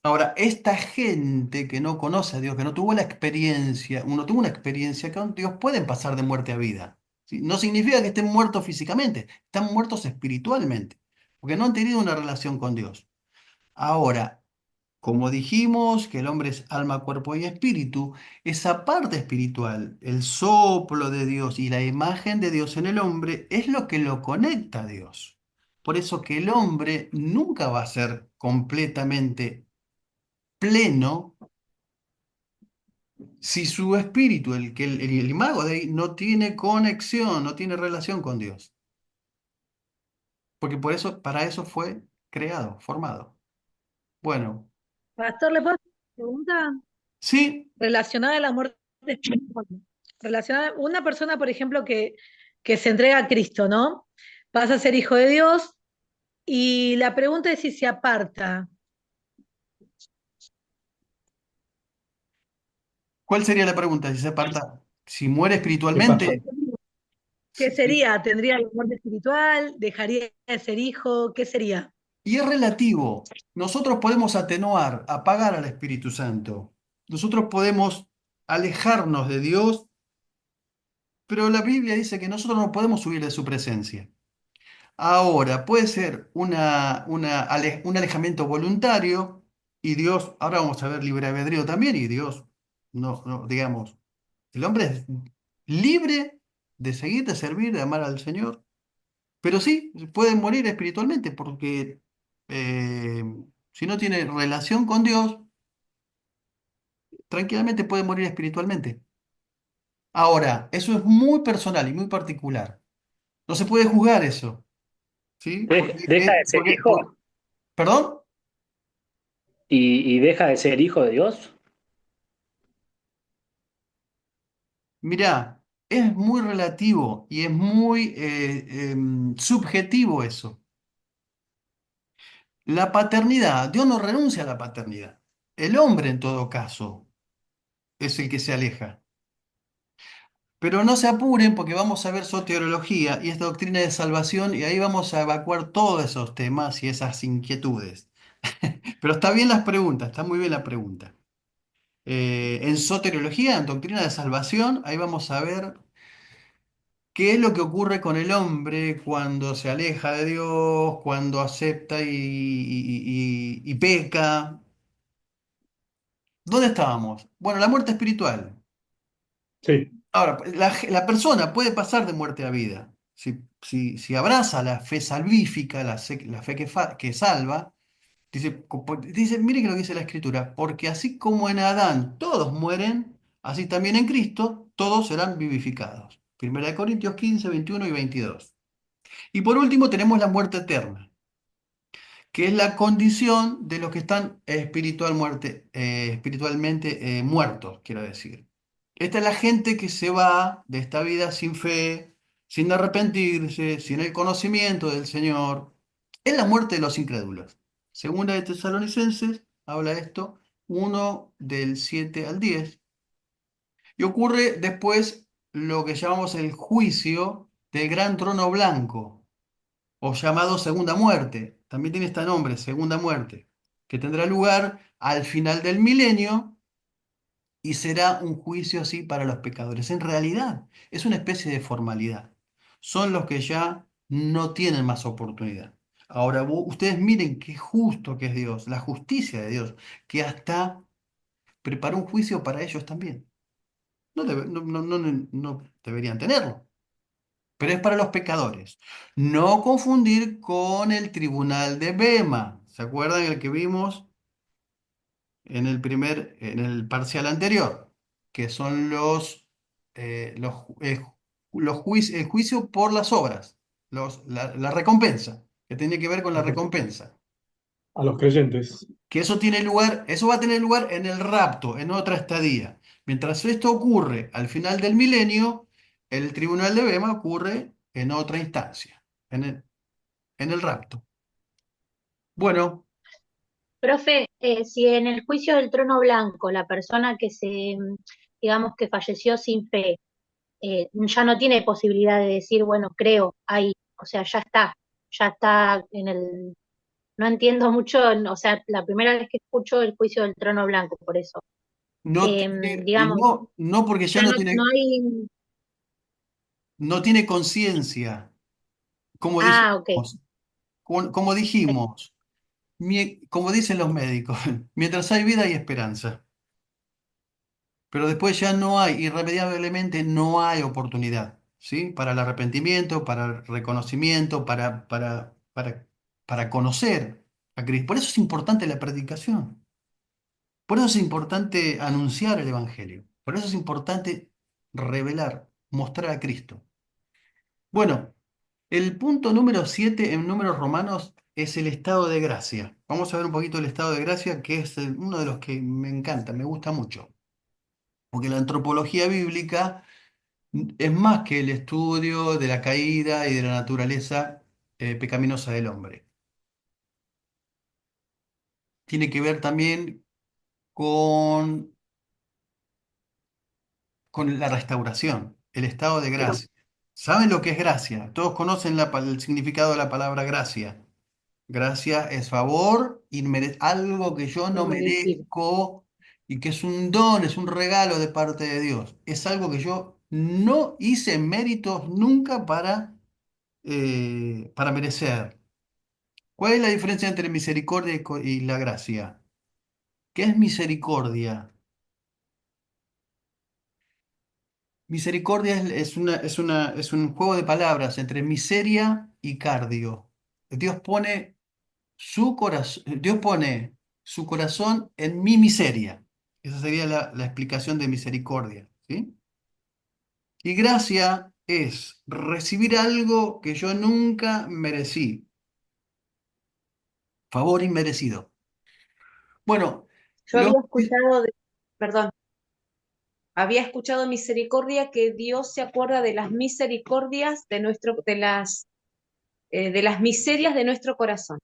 Ahora, esta gente que no conoce a Dios, que no tuvo la experiencia, uno tuvo una experiencia con Dios, pueden pasar de muerte a vida. ¿Sí? No significa que estén muertos físicamente, están muertos espiritualmente, porque no han tenido una relación con Dios. Ahora, como dijimos que el hombre es alma, cuerpo y espíritu, esa parte espiritual, el soplo de Dios y la imagen de Dios en el hombre es lo que lo conecta a Dios. Por eso que el hombre nunca va a ser completamente pleno si su espíritu, el imago de ahí, no tiene conexión, no tiene relación con Dios. Porque por eso, para eso fue creado, formado. Bueno, Pastor, ¿le puedo hacer una pregunta sí, relacionada a la muerte espiritual? Relacionada, una persona, por ejemplo, que se entrega a Cristo, ¿no? Pasa a ser hijo de Dios y la pregunta es si se aparta. ¿cuál sería la pregunta? Si se aparta, si muere ¿Qué pasa? espiritualmente. ¿Qué Sí. sería? ¿Tendría la muerte espiritual? ¿Dejaría de ser hijo? ¿Qué sería? Y es relativo. Nosotros podemos atenuar, apagar al Espíritu Santo. Nosotros podemos alejarnos de Dios, pero la Biblia dice que nosotros no podemos huir de su presencia. Ahora, puede ser un alejamiento voluntario y Dios, ahora vamos a ver libre albedrío también, y Dios, digamos, el hombre es libre de seguir, de servir, de amar al Señor, pero sí, puede morir espiritualmente porque eh, si no tiene relación con Dios, tranquilamente puede morir espiritualmente. Ahora, eso es muy personal y muy particular. No se puede juzgar eso, ¿sí? Deja de ser hijo ¿Perdón? y deja de ser hijo de Dios. Mirá, es muy relativo y es muy subjetivo eso. La paternidad, Dios no renuncia a la paternidad. El hombre, en todo caso, es el que se aleja. Pero no se apuren porque vamos a ver soteriología y esta doctrina de salvación y ahí vamos a evacuar todos esos temas y esas inquietudes. Pero está bien las preguntas, está muy bien la pregunta. En soteriología, en doctrina de salvación, ahí vamos a ver qué es lo que ocurre con el hombre cuando se aleja de Dios, cuando acepta y peca. ¿Dónde estábamos? Bueno, la muerte espiritual. Sí, Ahora, la persona puede pasar de muerte a vida. Si abraza la fe salvífica, la fe que salva, dice, mire que lo que dice la Escritura, porque así como en Adán todos mueren, así también en Cristo todos serán vivificados. Primera de Corintios 15, 21 y 22. Y por último tenemos la muerte eterna, que es la condición de los que están espiritualmente muertos, quiero decir. Esta es la gente que se va de esta vida sin fe, sin arrepentirse, sin el conocimiento del Señor. Es la muerte de los incrédulos. Segunda de Tesalonicenses habla de esto, 1 del 7 al 10. Y ocurre después lo que llamamos el juicio del gran trono blanco o llamado segunda muerte, también tiene este nombre, segunda muerte, que tendrá lugar al final del milenio y será un juicio así para los pecadores. En realidad es una especie de formalidad. Son los que ya no tienen más oportunidad. Ahora ustedes miren qué justo que es Dios, la justicia de Dios, que hasta preparó un juicio para ellos también. No deberían tenerlo, pero es para los pecadores. No confundir con el tribunal de Bema. ¿Se acuerdan el que vimos en el parcial anterior? Que son el juicio por las obras, la recompensa, que tiene que ver con la recompensa. a los creyentes. Que eso va a tener lugar en el rapto, en otra estadía. Mientras esto ocurre al final del milenio, el tribunal de Bema ocurre en otra instancia, en el rapto. Bueno, Profe, si en el juicio del trono blanco la persona digamos que falleció sin fe, ya no tiene posibilidad de decir, bueno, creo, ahí, o sea, ya está en el... No entiendo mucho, o sea, la primera vez que escucho el juicio del trono blanco, por eso. no tiene, y Digamos, no porque ya ya no hay... no tiene conciencia, como Ah, ok. dijimos, como dijimos, como dicen los médicos, mientras hay vida hay esperanza, pero después ya no hay, irremediablemente no hay oportunidad, ¿sí? Para el arrepentimiento, para el reconocimiento, para conocer a Cristo. Por eso es importante la predicación, por eso es importante anunciar el Evangelio, por eso es importante revelar, mostrar a Cristo. Bueno, el punto número 7 en números romanos es el estado de gracia. Vamos a ver un poquito el estado de gracia, que es uno de los que me encanta, me gusta mucho. Porque la antropología bíblica es más que el estudio de la caída y de la naturaleza pecaminosa del hombre. Tiene que ver también con, con la restauración, el estado de gracia. ¿Saben lo que es gracia? Todos conocen el significado de la palabra gracia. Gracia es favor, algo que yo no Inmerecido. merezco y que es un don, es un regalo de parte de Dios. Es algo que yo no hice méritos nunca para merecer. ¿Cuál es la diferencia entre misericordia y la gracia? ¿Qué es misericordia? Misericordia es un juego de palabras entre miseria y cardio. Dios pone su corazón en mi miseria. Esa sería la explicación de misericordia, ¿sí? Y gracia es recibir algo que yo nunca merecí. Favor inmerecido. Bueno, Yo había escuchado, perdón, había escuchado misericordia, que Dios se acuerda de las misericordias de las miserias de nuestro corazón.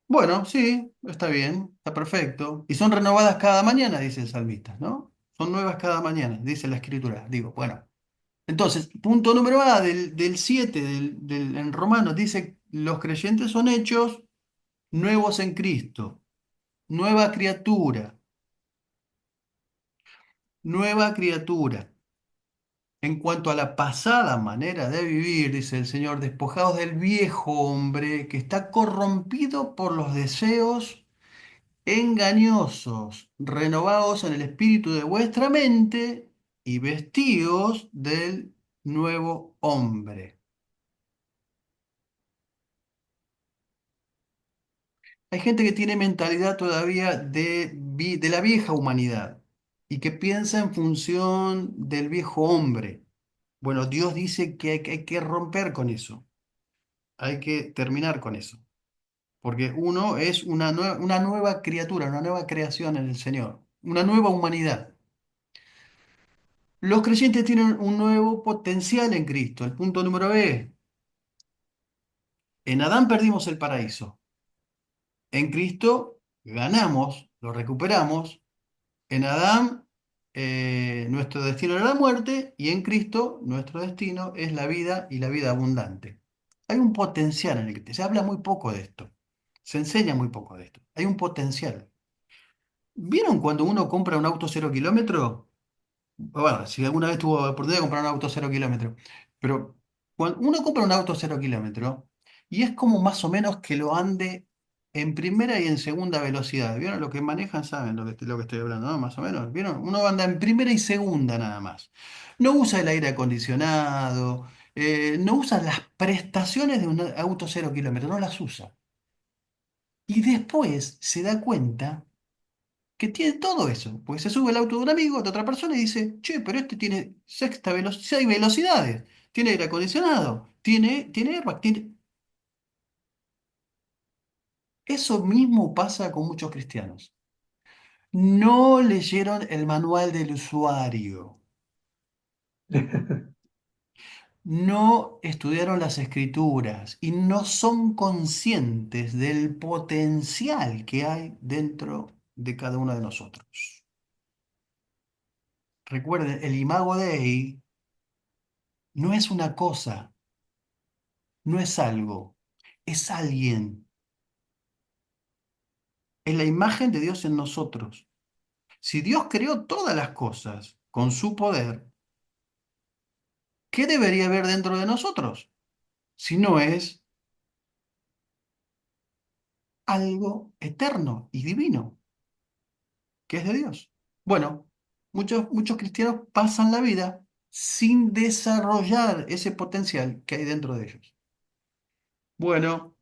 bueno, sí, está bien, está perfecto. Y son renovadas cada mañana, dice el salmista, ¿no? Son nuevas cada mañana, dice la escritura. Digo, bueno. Entonces, punto número A del 7 en Romanos dice, los creyentes son hechos nuevos en Cristo, nueva criatura, nueva criatura. En cuanto a la pasada manera de vivir, dice el Señor, despojados del viejo hombre que está corrompido por los deseos engañosos, renovados en el espíritu de vuestra mente y vestidos del nuevo hombre. Hay gente que tiene mentalidad todavía de la vieja humanidad y que piensa en función del viejo hombre. Bueno, Dios dice que hay que romper con eso, hay que terminar con eso, porque uno es una nueva criatura, una nueva creación en el Señor, una nueva humanidad. Los creyentes tienen un nuevo potencial en Cristo. El punto número B. En Adán perdimos el paraíso. En Cristo ganamos, lo recuperamos. En Adán nuestro destino era la muerte y en Cristo nuestro destino es la vida y la vida abundante. Hay un potencial en el que se habla muy poco de esto. Se enseña muy poco de esto. Hay un potencial. ¿Vieron cuando uno compra un auto 0 kilómetro? Bueno, si alguna vez tuvo la oportunidad de comprar un auto 0 kilómetro, pero cuando uno compra un auto 0 kilómetro y es como más o menos que lo ande en primera y en segunda velocidad. ¿Vieron lo que manejan? ¿Saben lo que estoy hablando, no? Más o menos. ¿Vieron? Uno anda en primera y segunda nada más. No usa el aire acondicionado, no usa las prestaciones de un auto 0 kilómetro, no las usa. Y después se da cuenta que tiene todo eso, porque se sube el auto de un amigo, de otra persona, y dice, che, pero este tiene 6 velocidades, tiene aire acondicionado, tiene airbag, tiene... Eso mismo pasa con muchos cristianos. No leyeron el manual del usuario. no estudiaron las escrituras y no son conscientes del potencial que hay dentro de cada uno de nosotros. Recuerden, el Imago Dei no es una cosa, no es algo, es alguien. Es la imagen de Dios en nosotros. Si Dios creó todas las cosas con su poder, ¿qué debería haber dentro de nosotros? Si no es algo eterno y divino, que es de Dios. Bueno, muchos cristianos pasan la vida sin desarrollar ese potencial que hay dentro de ellos. Bueno,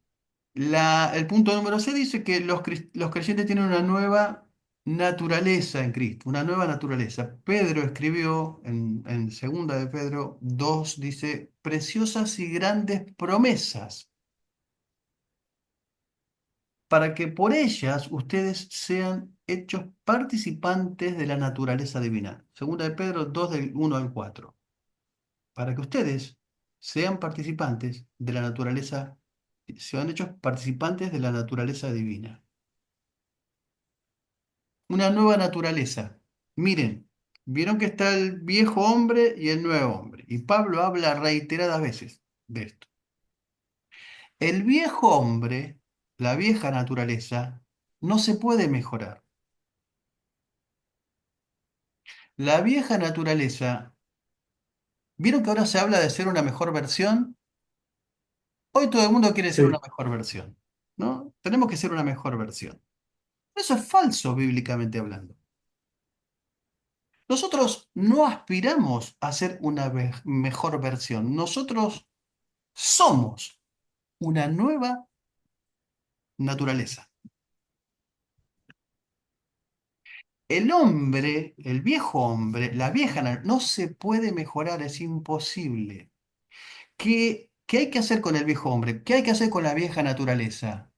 el punto número 6 dice que los creyentes tienen una nueva naturaleza en Cristo, una nueva naturaleza. Pedro escribió en 2 de Pedro 2, dice, preciosas y grandes promesas, para que por ellas ustedes sean hechos participantes de la naturaleza divina. 2 de Pedro 2, del 1 al 4. Para que ustedes sean participantes de la naturaleza, sean hechos participantes de la naturaleza divina. Una nueva naturaleza. Miren, vieron que está el viejo hombre y el nuevo hombre. Y Pablo habla reiteradas veces de esto. El viejo hombre, la vieja naturaleza, no se puede mejorar. La vieja naturaleza, ¿vieron que ahora se habla de ser una mejor versión? Hoy todo el mundo quiere ser una Sí, mejor versión, ¿no? Tenemos que ser una mejor versión. Eso es falso bíblicamente hablando. Nosotros no aspiramos a ser una mejor versión. Nosotros somos una nueva naturaleza. El hombre, el viejo hombre, la vieja no se puede mejorar, es imposible. ¿Qué hay que hacer con el viejo hombre? ¿Qué hay que hacer con la vieja naturaleza?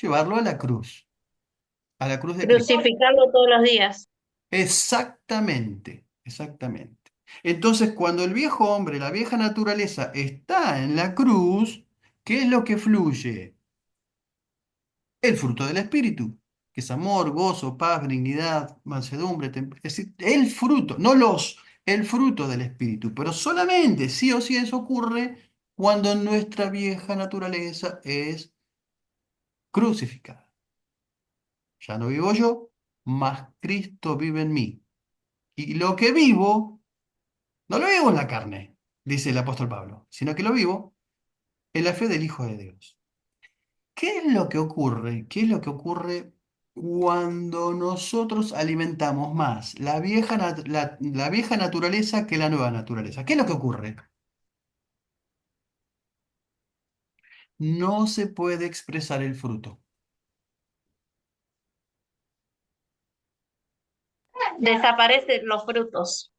Llevarlo a la cruz de Cristo. Crucificarlo todos los días. Exactamente, exactamente. Entonces, cuando el viejo hombre, la vieja naturaleza está en la cruz, ¿qué es lo que fluye? El fruto del Espíritu, que es amor, gozo, paz, benignidad, mansedumbre, es decir, el fruto, el fruto del Espíritu. Pero solamente sí o sí eso ocurre cuando nuestra vieja naturaleza es crucificada. Ya no vivo yo, mas Cristo vive en mí. Y lo que vivo, no lo vivo en la carne, dice el apóstol Pablo, sino que lo vivo en la fe del Hijo de Dios. ¿Qué es lo que ocurre? ¿Qué es lo que ocurre cuando nosotros alimentamos más la vieja naturaleza que la nueva naturaleza? ¿Qué es lo que ocurre? No se puede expresar el fruto. Desaparecen los frutos.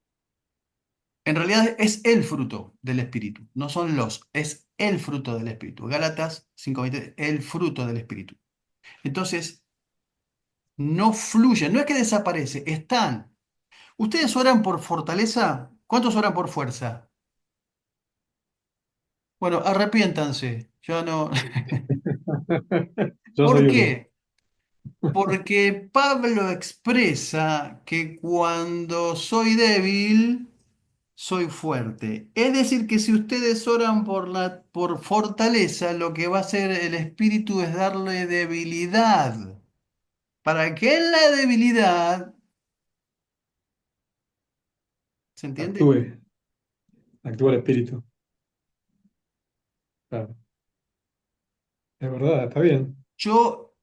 En realidad es el fruto del Espíritu, no son es el fruto del Espíritu. Gálatas 5:20, el fruto del Espíritu. Entonces, no fluyen, no es que desaparece, están. ¿Ustedes oran por fortaleza? ¿Cuántos oran por fuerza? Bueno, arrepiéntanse. Yo no. yo ¿Por soy uno. qué? Porque Pablo expresa que cuando soy débil, soy fuerte. Es decir, que si ustedes oran por fortaleza, lo que va a hacer el Espíritu es darle debilidad. Para que en la debilidad, ¿se entiende? Actúe, actúa el espíritu. Claro. Es verdad, está bien. Yo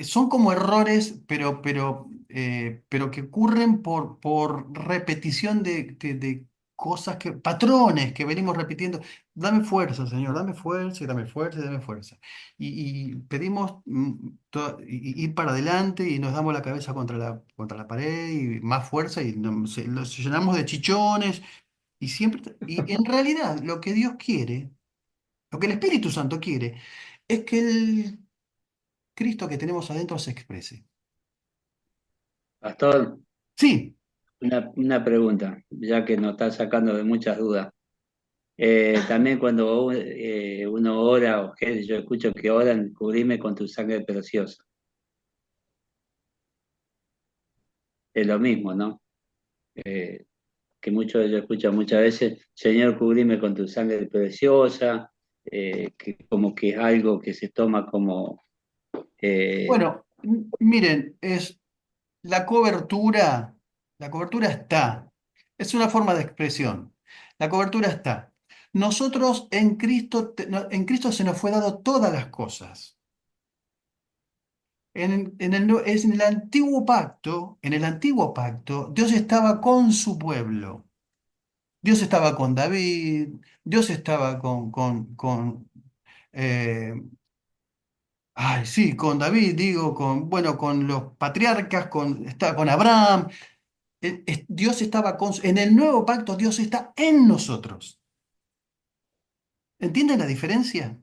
son como errores, pero que ocurren por repetición de cosas patrones que venimos repitiendo. Dame fuerza, Señor, dame fuerza y dame fuerza y dame fuerza. Y pedimos ir para adelante y nos damos la cabeza contra la pared y más fuerza y nos llenamos de chichones y en realidad lo que Dios quiere, lo que el Espíritu Santo quiere, es que el Cristo que tenemos adentro se exprese. Pastor, Sí, una pregunta, ya que nos está sacando de muchas dudas. También cuando uno ora, o que yo escucho que oran, cubrime con tu sangre preciosa. Es lo mismo, ¿no? Eh, que muchos, yo escucho muchas veces, Señor, cubrime con tu sangre preciosa, que como que es algo que se toma como... eh, Bueno, miren, la cobertura está. Es una forma de expresión. La cobertura está. Nosotros en Cristo, en Cristo se nos fue dado todas las cosas. En el antiguo pacto, Dios estaba con su pueblo. Dios estaba con David, Dios estaba eh, ay, sí, con David, digo, bueno, con los patriarcas, con Abraham. Dios estaba en el nuevo pacto, Dios está en nosotros. ¿Entienden la diferencia?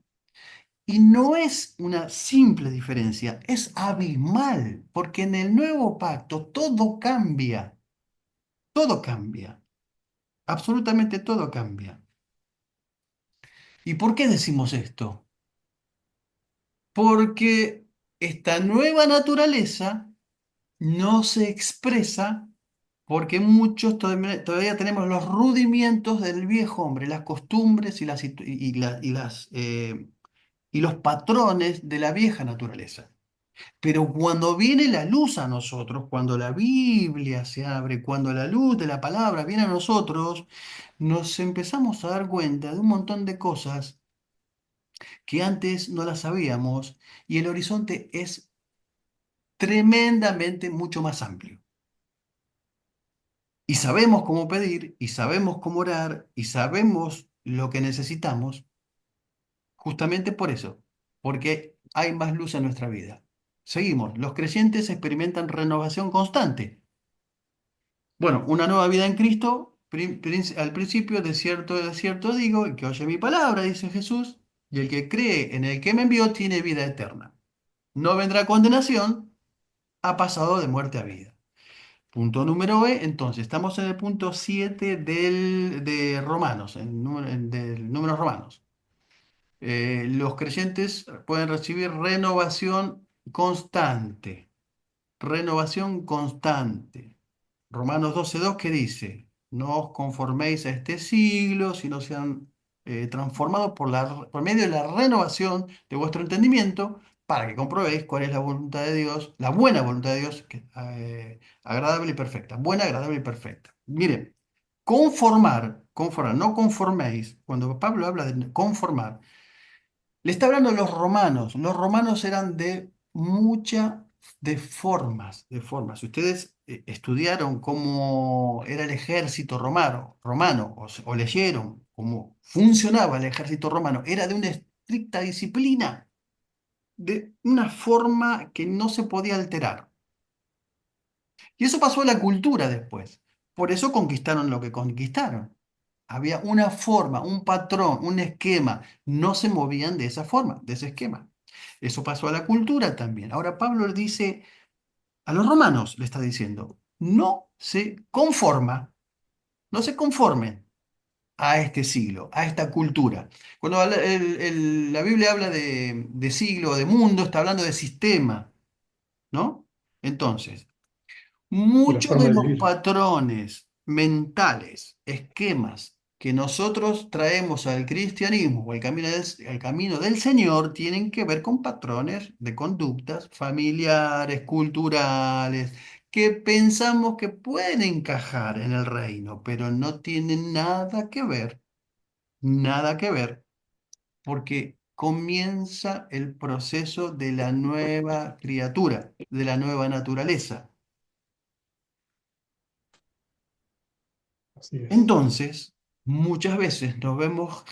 Y no es una simple diferencia, es abismal, porque en el nuevo pacto todo cambia, absolutamente todo cambia. ¿Y por qué decimos esto? Porque esta nueva naturaleza no se expresa porque muchos todavía tenemos los rudimientos del viejo hombre, las costumbres y los patrones de la vieja naturaleza. Pero cuando viene la luz a nosotros, cuando la Biblia se abre, cuando la luz de la palabra viene a nosotros, nos empezamos a dar cuenta de un montón de cosas que antes no las sabíamos y el horizonte es tremendamente mucho más amplio. Y sabemos cómo pedir, y sabemos cómo orar, y sabemos lo que necesitamos, justamente por eso, porque hay más luz en nuestra vida. Seguimos, los creyentes experimentan renovación constante. Bueno, una nueva vida en Cristo, al principio de cierto digo, el que oye mi palabra, dice Jesús, y el que cree en el que me envió tiene vida eterna. No vendrá condenación, ha pasado de muerte a vida. Punto número B, entonces, estamos en el punto 7 de Romanos, del número Romanos. Los creyentes pueden recibir renovación constante. Renovación constante. Romanos 12:2 que dice, no os conforméis a este siglo, sino sean transformados por medio de la renovación de vuestro entendimiento, para que comprobéis cuál es la voluntad de Dios, la buena voluntad de Dios, agradable y perfecta. Buena, agradable y perfecta. Miren, conformar, no conforméis, cuando Pablo habla de conformar, le está hablando a los romanos. Los romanos eran de muchas de formas. Si ustedes estudiaron cómo era el ejército romano o leyeron cómo funcionaba el ejército romano, era de una estricta disciplina, de una forma que no se podía alterar. Y eso pasó a la cultura después. Por eso conquistaron lo que conquistaron. Había una forma, un patrón, un esquema. No se movían de esa forma, de ese esquema. Eso pasó a la cultura también. Ahora Pablo le dice, a los romanos le está diciendo, no se conformen a este siglo, a esta cultura. Cuando la Biblia habla de siglo, de mundo, está hablando de sistema, ¿no? Entonces, de la muchos forma de de los vivir. patrones mentales, esquemas que nosotros traemos al cristianismo o al camino del Señor tienen que ver con patrones de conductas familiares, culturales, que pensamos que pueden encajar en el reino, pero no tienen nada que ver, porque comienza el proceso de la nueva criatura, de la nueva naturaleza. Así es. Entonces, muchas veces nos vemos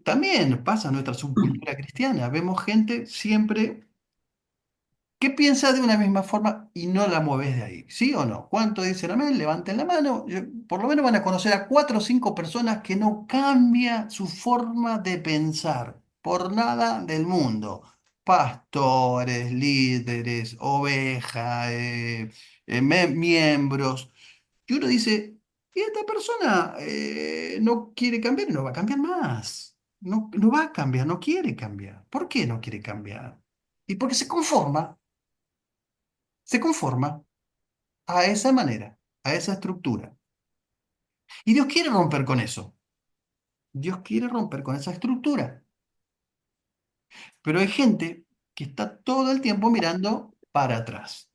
también pasa en nuestra subcultura cristiana, vemos gente siempre que piensa de una misma forma y no la mueves de ahí, ¿sí o no? ¿Cuántos dicen amén? Levanten la mano. Por lo menos van a conocer a 4 o 5 personas que no cambia su forma de pensar por nada del mundo. Pastores, líderes, ovejas, miembros. Y uno dice, y esta persona no quiere cambiar y no va a cambiar más. No, no va a cambiar, no quiere cambiar. ¿Por qué no quiere cambiar? Y porque se conforma a esa manera, a esa estructura. Y Dios quiere romper con eso. Dios quiere romper con esa estructura. Pero hay gente que está todo el tiempo mirando para atrás.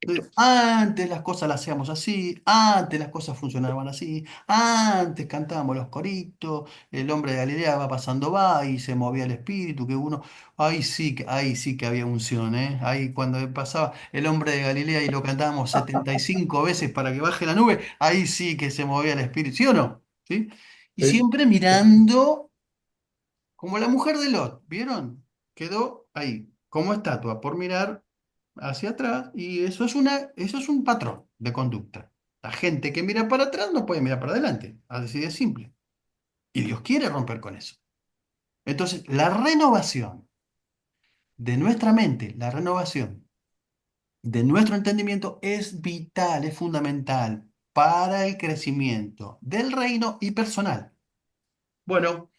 Entonces, antes las cosas las hacíamos así, antes las cosas funcionaban así, antes cantábamos los coritos, el hombre de Galilea va pasando va y se movía el espíritu, que uno, ahí sí que había unción, ¿eh? Ahí cuando pasaba el hombre de Galilea y lo cantábamos 75 veces para que baje la nube, ahí sí que se movía el espíritu, ¿sí o no? ¿Sí? Y Sí, siempre mirando como la mujer de Lot, ¿vieron? Quedó ahí, como estatua, por mirar hacia atrás, y eso es un patrón de conducta. La gente que mira para atrás no puede mirar para adelante, así de simple. Y Dios quiere romper con eso. Entonces, la renovación de nuestra mente, la renovación de nuestro entendimiento es vital, es fundamental para el crecimiento del reino y personal. Bueno,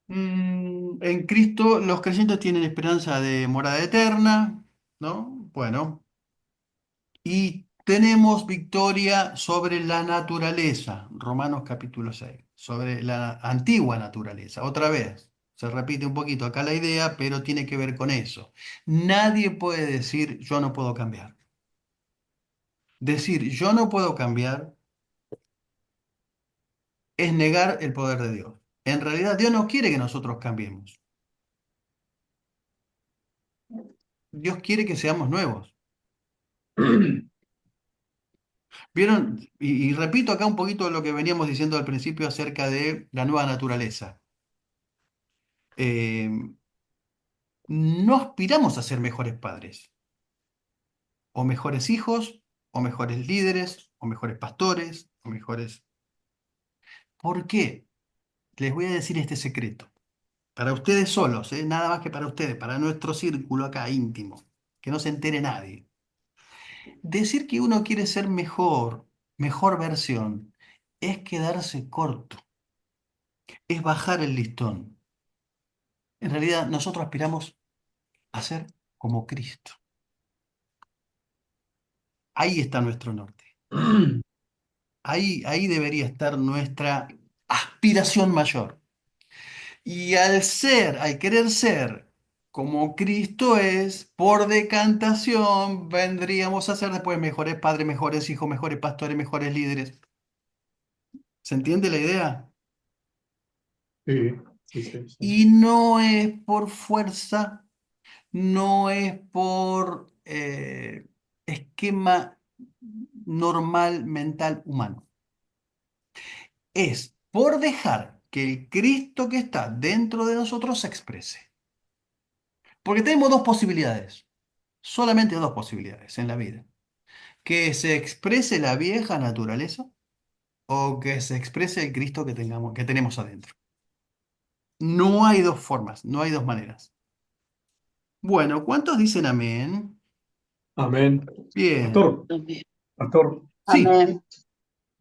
en Cristo los creyentes tienen esperanza de morada eterna, ¿no? Bueno, y tenemos victoria sobre la naturaleza, Romanos capítulo 6, sobre la antigua naturaleza. Otra vez, se repite un poquito acá la idea, pero tiene que ver con eso. Nadie puede decir yo no puedo cambiar. Decir yo no puedo cambiar es negar el poder de Dios. En realidad Dios no quiere que nosotros cambiemos. Dios quiere que seamos nuevos. ¿Vieron? Y repito acá un poquito lo que veníamos diciendo al principio acerca de la nueva naturaleza. Eh, no aspiramos a ser mejores padres, o mejores hijos, o mejores líderes, o mejores pastores, o mejores... ¿Por qué? Les voy a decir este secreto. Para ustedes solos, nada más que para ustedes, para nuestro círculo acá íntimo, que no se entere nadie. Decir que uno quiere ser mejor, mejor versión, es quedarse corto, es bajar el listón. En realidad, nosotros aspiramos a ser como Cristo. Ahí está nuestro norte. Ahí debería estar nuestra aspiración mayor. Y al querer ser como Cristo es, por decantación, vendríamos a ser después mejores padres, mejores hijos, mejores pastores, mejores líderes. ¿Se entiende la idea? sí, sí, sí, sí. Y no es por fuerza, no es por esquema normal mental humano. Es por dejar que el Cristo que está dentro de nosotros se exprese. Porque tenemos dos posibilidades, solamente dos posibilidades en la vida. Que se exprese la vieja naturaleza o que se exprese el Cristo que tenemos adentro. No hay dos formas, no hay dos maneras. Bueno, ¿cuántos dicen amén? Amén. Bien. Pastor Sí.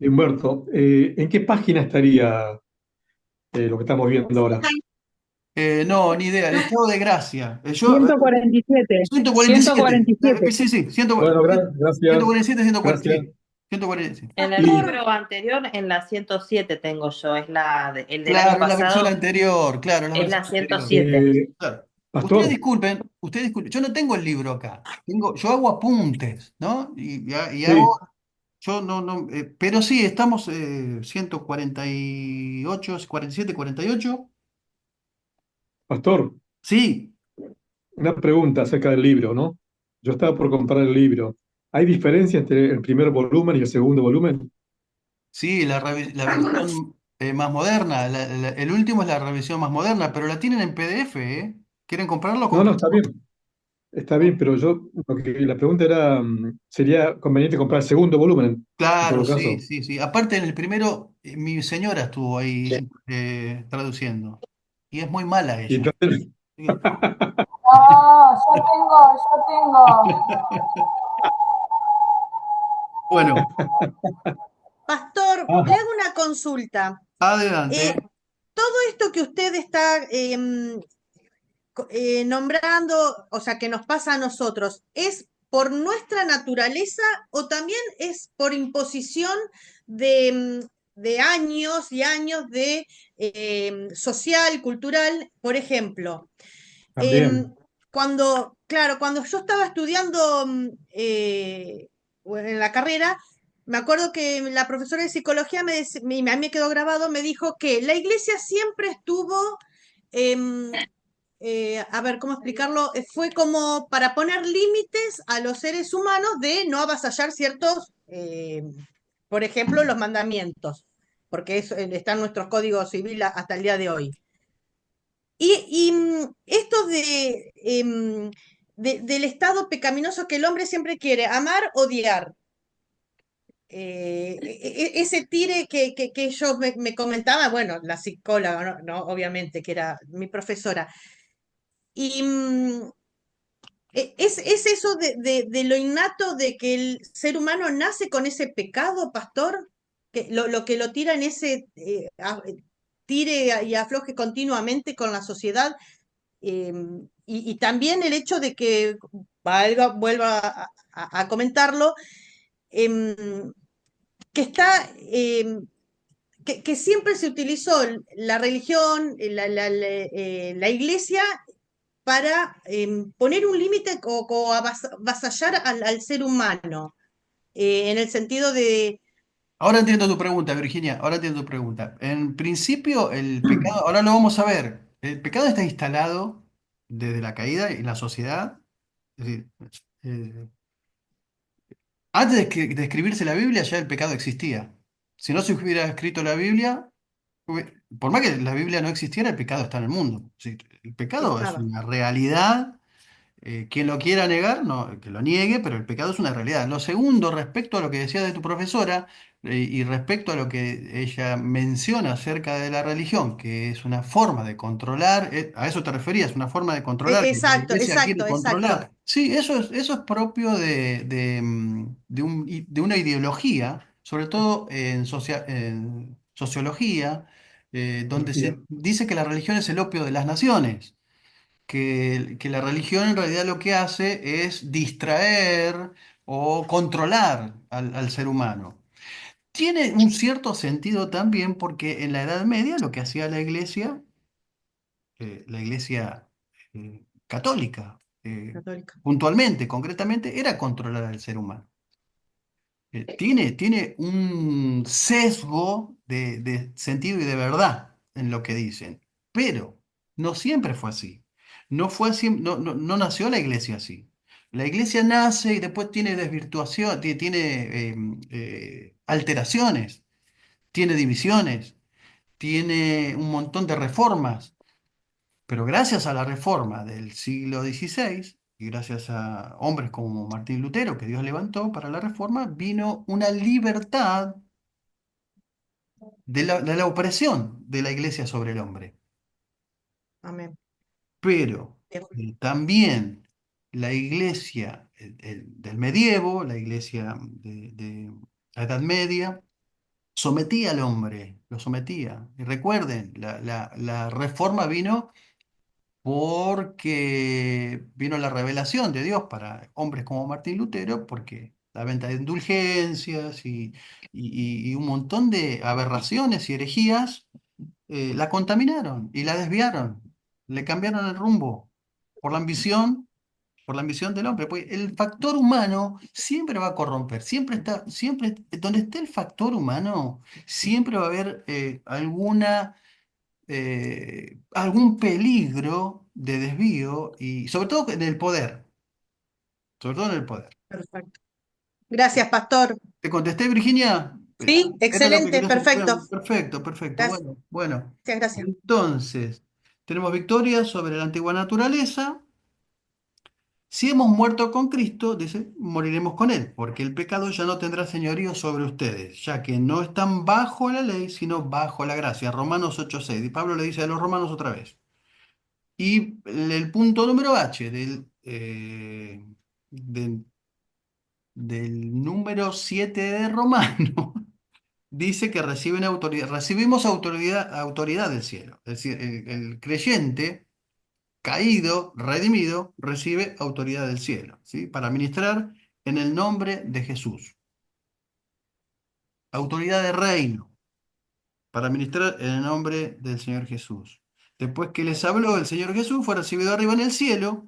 Humberto, ¿en qué página estaría lo que estamos viendo ahora? No, ni idea. El estado de gracia. 147. 147. Sí, sí, Bueno, gracias. 147, 147. Gracias. 147. En el libro anterior, en la 107 tengo yo, es el del año Claro, la versión pasado, anterior, claro, la es la versión anterior. 107. Claro. Pastor, Ustedes disculpen, yo no tengo el libro acá, yo hago apuntes, ¿no? Y sí, hago, yo no, pero sí, estamos 148, 47, 48. Pastor, Sí, una pregunta acerca del libro, ¿no? Yo estaba por comprar el libro. ¿Hay diferencia entre el primer volumen y el segundo volumen? sí, la versión más moderna, el último es la revisión más moderna, pero la tienen en PDF, ¿eh? ¿Quieren comprarlo? No, Compren. está bien, pero la pregunta era, ¿sería conveniente comprar el segundo volumen en Claro, todo caso? sí, sí, sí. Aparte, en el primero, mi señora estuvo ahí traduciendo. Y es muy mala Y ella. entonces, No, yo tengo. Bueno, Pastor, le hago una consulta. adelante. Todo esto que usted está nombrando, o sea, que nos pasa a nosotros, ¿es por nuestra naturaleza o también es por imposición de años y años de social, cultural? Por ejemplo, También. claro, cuando yo estaba estudiando en la carrera, me acuerdo que la profesora de psicología a mí me quedó grabado, me dijo que la iglesia siempre estuvo em, a ver, ¿cómo explicarlo? Fue como para poner límites a los seres humanos de no avasallar ciertos, por ejemplo, los mandamientos, porque eso está en nuestro código civil hasta el día de hoy. Esto del estado pecaminoso que el hombre siempre quiere, amar, odiar. Ese tire que ellos me comentaban, bueno, la psicóloga, ¿no? Obviamente, que era mi profesora. Y ¿es eso de lo innato de que el ser humano nace con ese pecado, pastor? Que lo que lo tira en ese tire y afloje continuamente con la sociedad. Y también el hecho de que, vuelva a comentarlo, em, que está, que siempre se utilizó la religión, la iglesia para poner un límite o avasallar al ser humano, en el sentido de... Ahora entiendo tu pregunta, Virginia. Ahora entiendo tu pregunta. En principio, el pecado, ahora lo vamos a ver. El pecado está instalado desde la caída en la sociedad. Es decir, eh, antes de escribirse la Biblia, ya el pecado existía. Si no se hubiera escrito la Biblia, por más que la Biblia no existiera, el pecado está en el mundo. Es decir, el pecado es Estaba. una realidad. Quien lo quiera negar, no, que lo niegue, pero el pecado es una realidad. Lo segundo, respecto a lo que decía de tu profesora y respecto a lo que ella menciona acerca de la religión, que es una forma de controlar, a eso te referías, una forma de controlar, que la Exacto, iglesia quiere exacto, exacto. controlar. Sí, eso es propio de una ideología, sobre todo en sociología, donde se dice que la religión es el opio de las naciones, que la religión en realidad lo que hace es distraer o controlar al ser humano. Tiene un cierto sentido también porque en la Edad Media lo que hacía la iglesia católica, Católica. puntualmente, concretamente, era controlar al ser humano. Tiene un sesgo de sentido y de verdad en lo que dicen, pero no siempre fue así. No fue así, no nació la iglesia así. La iglesia nace y después tiene desvirtuación, tiene alteraciones, tiene divisiones, tiene un montón de reformas. Pero gracias a la reforma del siglo XVI y gracias a hombres como Martín Lutero, que Dios levantó para la reforma, vino una libertad de la opresión de la iglesia sobre el hombre. Amén. Pero también la iglesia del medievo, la iglesia de la Edad Media, sometía al hombre, lo sometía. Y recuerden, la reforma vino porque vino la revelación de Dios para hombres como Martín Lutero, porque la venta de indulgencias y un montón de aberraciones y herejías la contaminaron y la desviaron, le cambiaron el rumbo por por la ambición del hombre. Pues el factor humano siempre va a corromper, siempre, donde esté el factor humano, siempre va a haber algún peligro de desvío y sobre todo en el poder, sobre todo en el poder. Perfecto. Gracias, pastor. ¿Te contesté, Virginia? Sí, Era lo que excelente, quería saber. perfecto. Perfecto, perfecto. Gracias, Bueno. gracias. Entonces, tenemos victoria sobre la antigua naturaleza. Si hemos muerto con Cristo, dice, moriremos con Él, porque el pecado ya no tendrá señorío sobre ustedes, ya que no están bajo la ley, sino bajo la gracia. Romanos 8:6. Y Pablo le dice a los romanos otra vez. Y el punto número H de del número 7 de Romano, dice que recibimos autoridad del cielo. Es decir, el creyente caído, redimido, recibe autoridad del cielo, ¿sí? Para ministrar en el nombre de Jesús. Autoridad de reino, para ministrar en el nombre del Señor Jesús. Después que les habló el Señor Jesús, fue recibido arriba en el cielo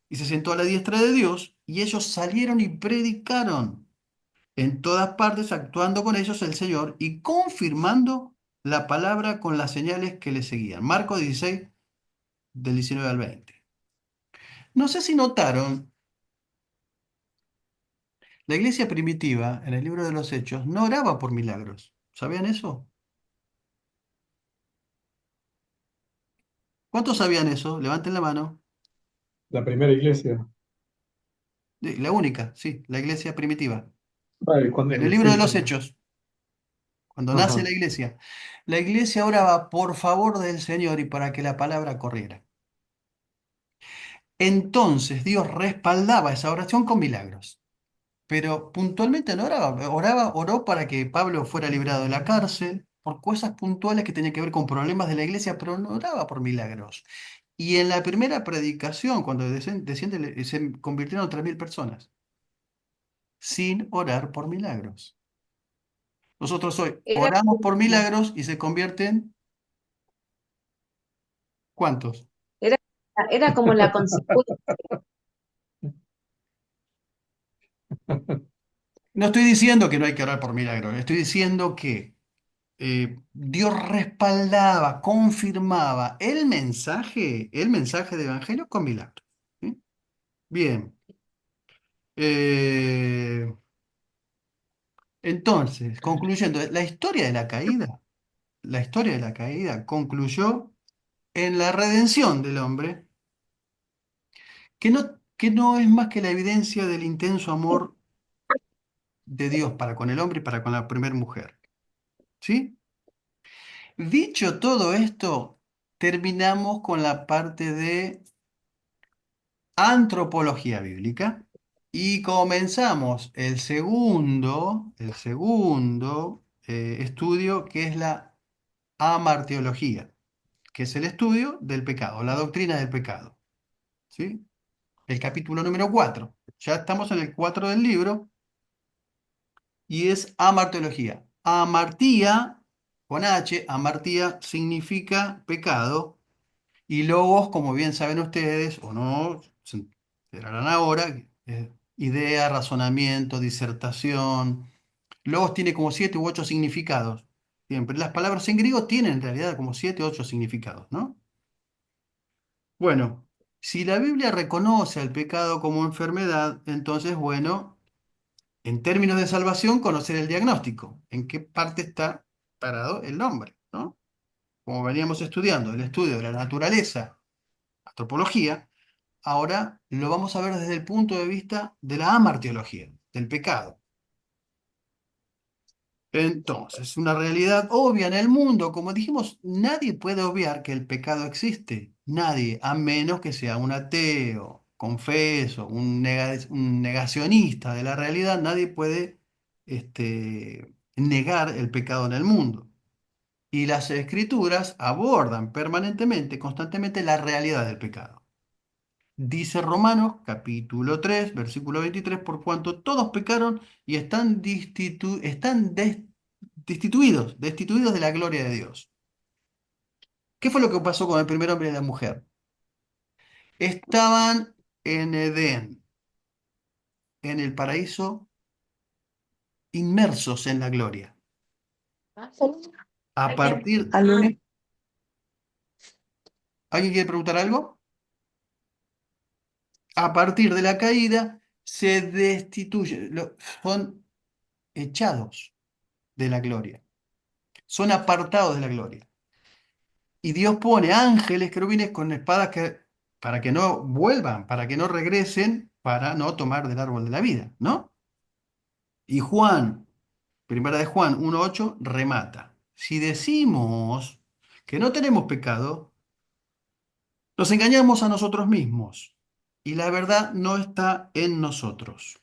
y se sentó a la diestra de Dios, y ellos salieron y predicaron en todas partes, actuando con ellos el Señor y confirmando la palabra con las señales que le seguían. Marcos 16, del 19 al 20. No sé si notaron, la iglesia primitiva, en el libro de los Hechos, no oraba por milagros. ¿Sabían eso? ¿Cuántos sabían eso? Levanten la mano. La primera iglesia. La única, sí, la iglesia primitiva. Vale, En el libro de sí, los Hechos, cuando nace ajá. la iglesia oraba por favor del Señor y para que la palabra corriera. Entonces Dios respaldaba esa oración con milagros. Pero puntualmente no oró para que Pablo fuera librado de la cárcel, por cosas puntuales que tenían que ver con problemas de la iglesia, pero no oraba por milagros. Y en la primera predicación, cuando desciende, se convirtieron 3.000 personas, sin orar por milagros. Nosotros hoy Era, oramos por milagros y se convierten, ¿cuántos? era, era como la consecuencia. No estoy diciendo que no hay que orar por milagros, estoy diciendo que Dios respaldaba, confirmaba el mensaje del Evangelio con milagros. ¿Sí? Bien. Eh, entonces, concluyendo, la historia de la caída concluyó en la redención del hombre, que no es más que la evidencia del intenso amor de Dios para con el hombre y para con la primera mujer. ¿Sí? Dicho todo esto, terminamos con la parte de antropología bíblica y comenzamos el segundo estudio, que es la amarteología, que es el estudio del pecado, la doctrina del pecado. ¿Sí? El capítulo número 4. Ya estamos en el 4 del libro y es amarteología. Amartía, con H, amartía significa pecado. Y logos, como bien saben ustedes, o no, se enterarán ahora, idea, razonamiento, disertación. Logos tiene como 7 u 8 significados. Siempre. Las palabras en griego tienen en realidad como 7 u 8 significados, ¿no? Bueno, si la Biblia reconoce al pecado como enfermedad, entonces, bueno, en términos de salvación, conocer el diagnóstico. ¿En qué parte está parado el hombre, ¿no? Como veníamos estudiando, el estudio de la naturaleza, antropología. Ahora lo vamos a ver desde el punto de vista de la amartiología, del pecado. Entonces, una realidad obvia en el mundo, como dijimos, nadie puede obviar que el pecado existe. Nadie, a menos que sea un ateo, confeso, un negacionista de la realidad, nadie puede negar el pecado en el mundo. Y las escrituras abordan permanentemente, constantemente, la realidad del pecado. Dice Romanos, capítulo 3, versículo 23, por cuanto todos pecaron y están destituidos de la gloria de Dios. ¿Qué fue lo que pasó con el primer hombre y la mujer? Estaban en Edén, en el paraíso, inmersos en la gloria. A partir... ¿Alguien quiere preguntar algo? A partir de la caída se destituyen, son echados de la gloria, son apartados de la gloria. Y Dios pone ángeles, querubines con espadas para que no vuelvan, para que no regresen, para no tomar del árbol de la vida, ¿no? Y primera de Juan 1:8, remata. Si decimos que no tenemos pecado, nos engañamos a nosotros mismos y la verdad no está en nosotros.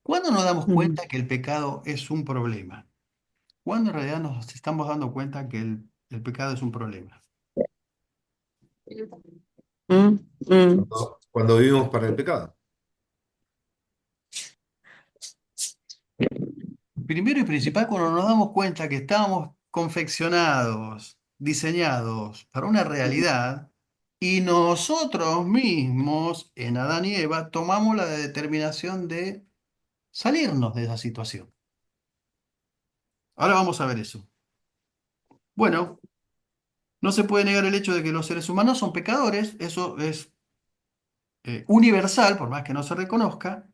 ¿Cuándo nos damos cuenta que el pecado es un problema? ¿Cuándo en realidad nos estamos dando cuenta que el pecado es un problema? Cuando vivimos para el pecado. Primero y principal, cuando nos damos cuenta que estábamos confeccionados, diseñados para una realidad y nosotros mismos, en Adán y Eva, tomamos la determinación de salirnos de esa situación. Ahora vamos a ver eso. Bueno, no se puede negar el hecho de que los seres humanos son pecadores, eso es universal, por más que no se reconozca.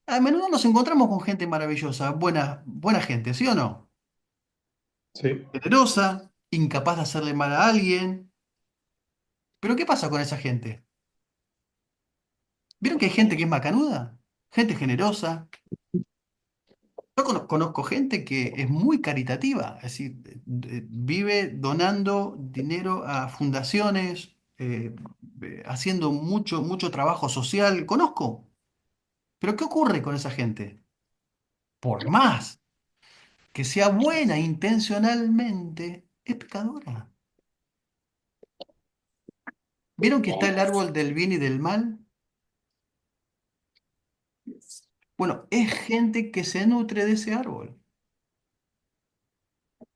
A menudo nos encontramos con gente maravillosa, buena gente, ¿sí o no? Sí. Generosa, incapaz de hacerle mal a alguien. Pero ¿qué pasa con esa gente? ¿Vieron que hay gente que es macanuda? Gente generosa. Yo conozco gente que es muy caritativa, es decir, vive donando dinero a fundaciones, haciendo mucho trabajo social. Conozco. Pero ¿qué ocurre con esa gente? Por más que sea buena intencionalmente, es pecadora. ¿Vieron que está el árbol del bien y del mal? Bueno, es gente que se nutre de ese árbol.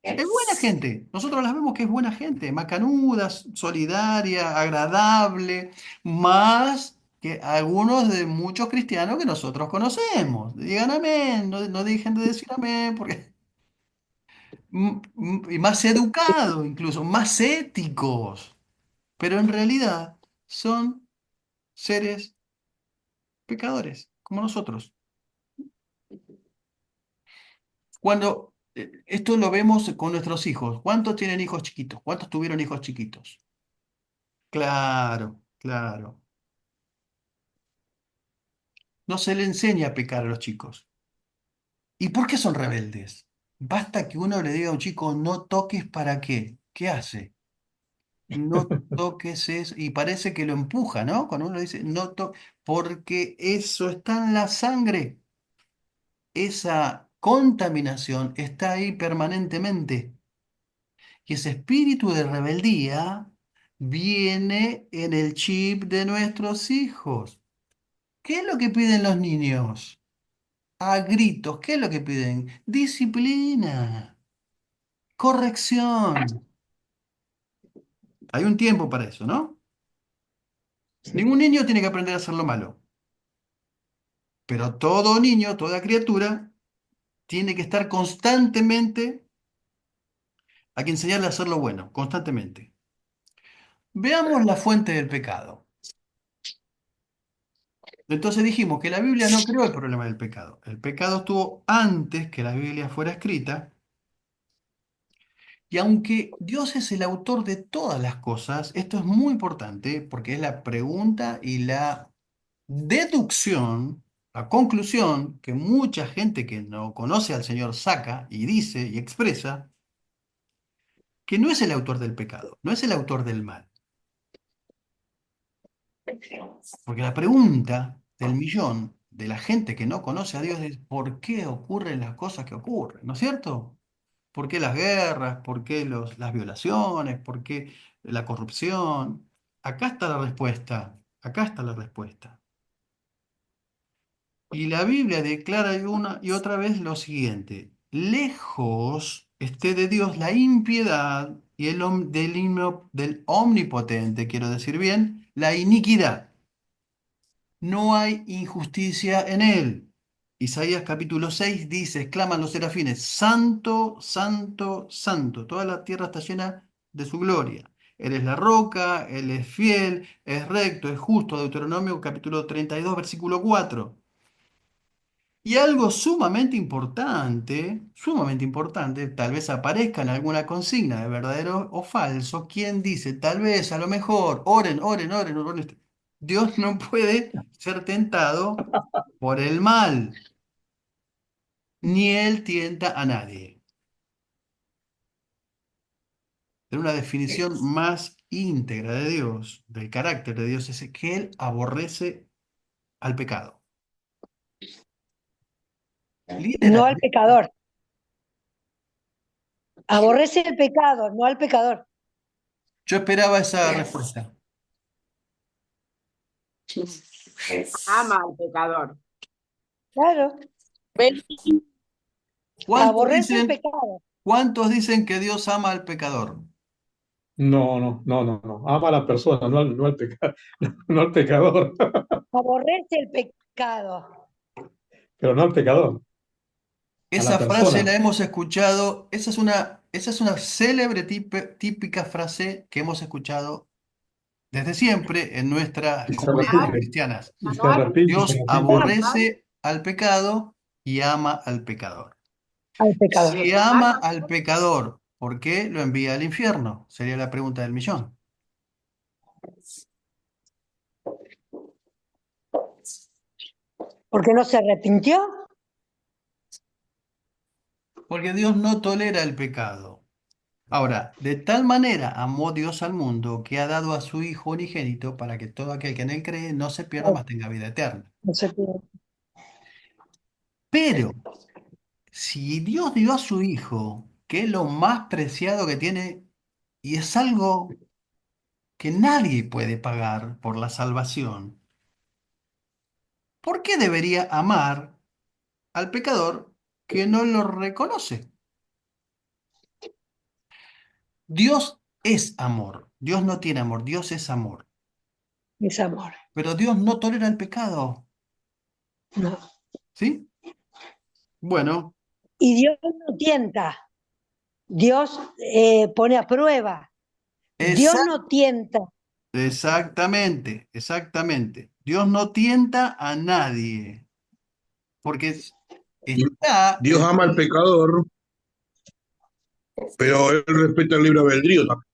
Es buena gente. Nosotros las vemos que es buena gente, macanuda, solidaria, agradable, más que algunos de muchos cristianos que nosotros conocemos. Digan amén, no dejen de decir amén, porque y más educados, incluso más éticos, pero en realidad son seres pecadores, como nosotros. Cuando esto lo vemos con nuestros hijos, ¿cuántos tienen hijos chiquitos? ¿Cuántos tuvieron hijos chiquitos? Claro, claro. No se le enseña a pecar a los chicos. ¿Y por qué son rebeldes? Basta que uno le diga a un chico, no toques para qué. ¿Qué hace? No toques eso. Y parece que lo empuja, ¿no? Cuando uno dice, no toques, porque eso está en la sangre. Esa contaminación está ahí permanentemente. Y ese espíritu de rebeldía viene en el chip de nuestros hijos. ¿Qué es lo que piden los niños? A gritos, ¿qué es lo que piden? Disciplina, corrección. Hay un tiempo para eso, ¿no? Ningún niño tiene que aprender a hacer lo malo. Pero todo niño, toda criatura, tiene que estar constantemente, hay que enseñarle a hacer lo bueno, constantemente. Veamos la fuente del pecado. Entonces dijimos que la Biblia no creó el problema del pecado. El pecado estuvo antes que la Biblia fuera escrita. Y aunque Dios es el autor de todas las cosas, esto es muy importante porque es la pregunta y la deducción, la conclusión que mucha gente que no conoce al Señor saca y dice y expresa, que no es el autor del pecado, no es el autor del mal. Porque la pregunta del millón de la gente que no conoce a Dios es ¿por qué ocurren las cosas que ocurren? ¿No es cierto? ¿Por qué las guerras? ¿Por qué las violaciones? ¿Por qué la corrupción? Acá está la respuesta. Acá está la respuesta. Y la Biblia declara una y otra vez lo siguiente: lejos esté de Dios la impiedad y del omnipotente, quiero decir bien, la iniquidad. No hay injusticia en él. Isaías capítulo 6 dice, exclaman los serafines, Santo, Santo, Santo. Toda la tierra está llena de su gloria. Él es la roca, Él es fiel, es recto, es justo. Deuteronomio capítulo 32, versículo 4. Y algo sumamente importante, tal vez aparezca en alguna consigna de verdadero o falso, quien dice, tal vez, a lo mejor, oren, oren, oren, oren. Dios no puede ser tentado por el mal, ni él tienta a nadie. Pero una definición más íntegra de Dios, del carácter de Dios, es que él aborrece al pecado. no al literalmente. pecador. Aborrece el pecado, no al pecador. Yo esperaba esa respuesta. Ama al pecador. Claro. ¿Cuántos Aborrece el dicen, pecado. cuántos dicen que Dios ama al pecador? No. Ama a la persona, no al pecado, no al pecador, Aborrece el pecado. pero no al pecador, a la Esa frase la persona. hemos escuchado, esa es una célebre típica frase que hemos escuchado desde siempre en nuestras Y se comunidades repite, cristianas. y se repite, y se Dios repite. aborrece al pecado y ama al pecador. Al pecador. Si ama al pecador, ¿por qué lo envía al infierno? Sería la pregunta del millón. ¿Porque no se arrepintió? Porque Dios no tolera el pecado. Ahora, de tal manera amó Dios al mundo que ha dado a su Hijo unigénito para que todo aquel que en él cree no se pierda, mas tenga vida eterna. No se puede. Pero si Dios dio a su Hijo, que es lo más preciado que tiene, y es algo que nadie puede pagar por la salvación, ¿por qué debería amar al pecador que no lo reconoce? Dios es amor. Dios no tiene amor, Dios es amor. Es amor. Pero Dios no tolera el pecado. No. ¿Sí? Bueno, Y Dios no tienta. Dios pone a prueba. Dios no tienta. exactamente. Dios no tienta a nadie. Porque está Dios ama al pecador, pero él respeta el libre albedrío también.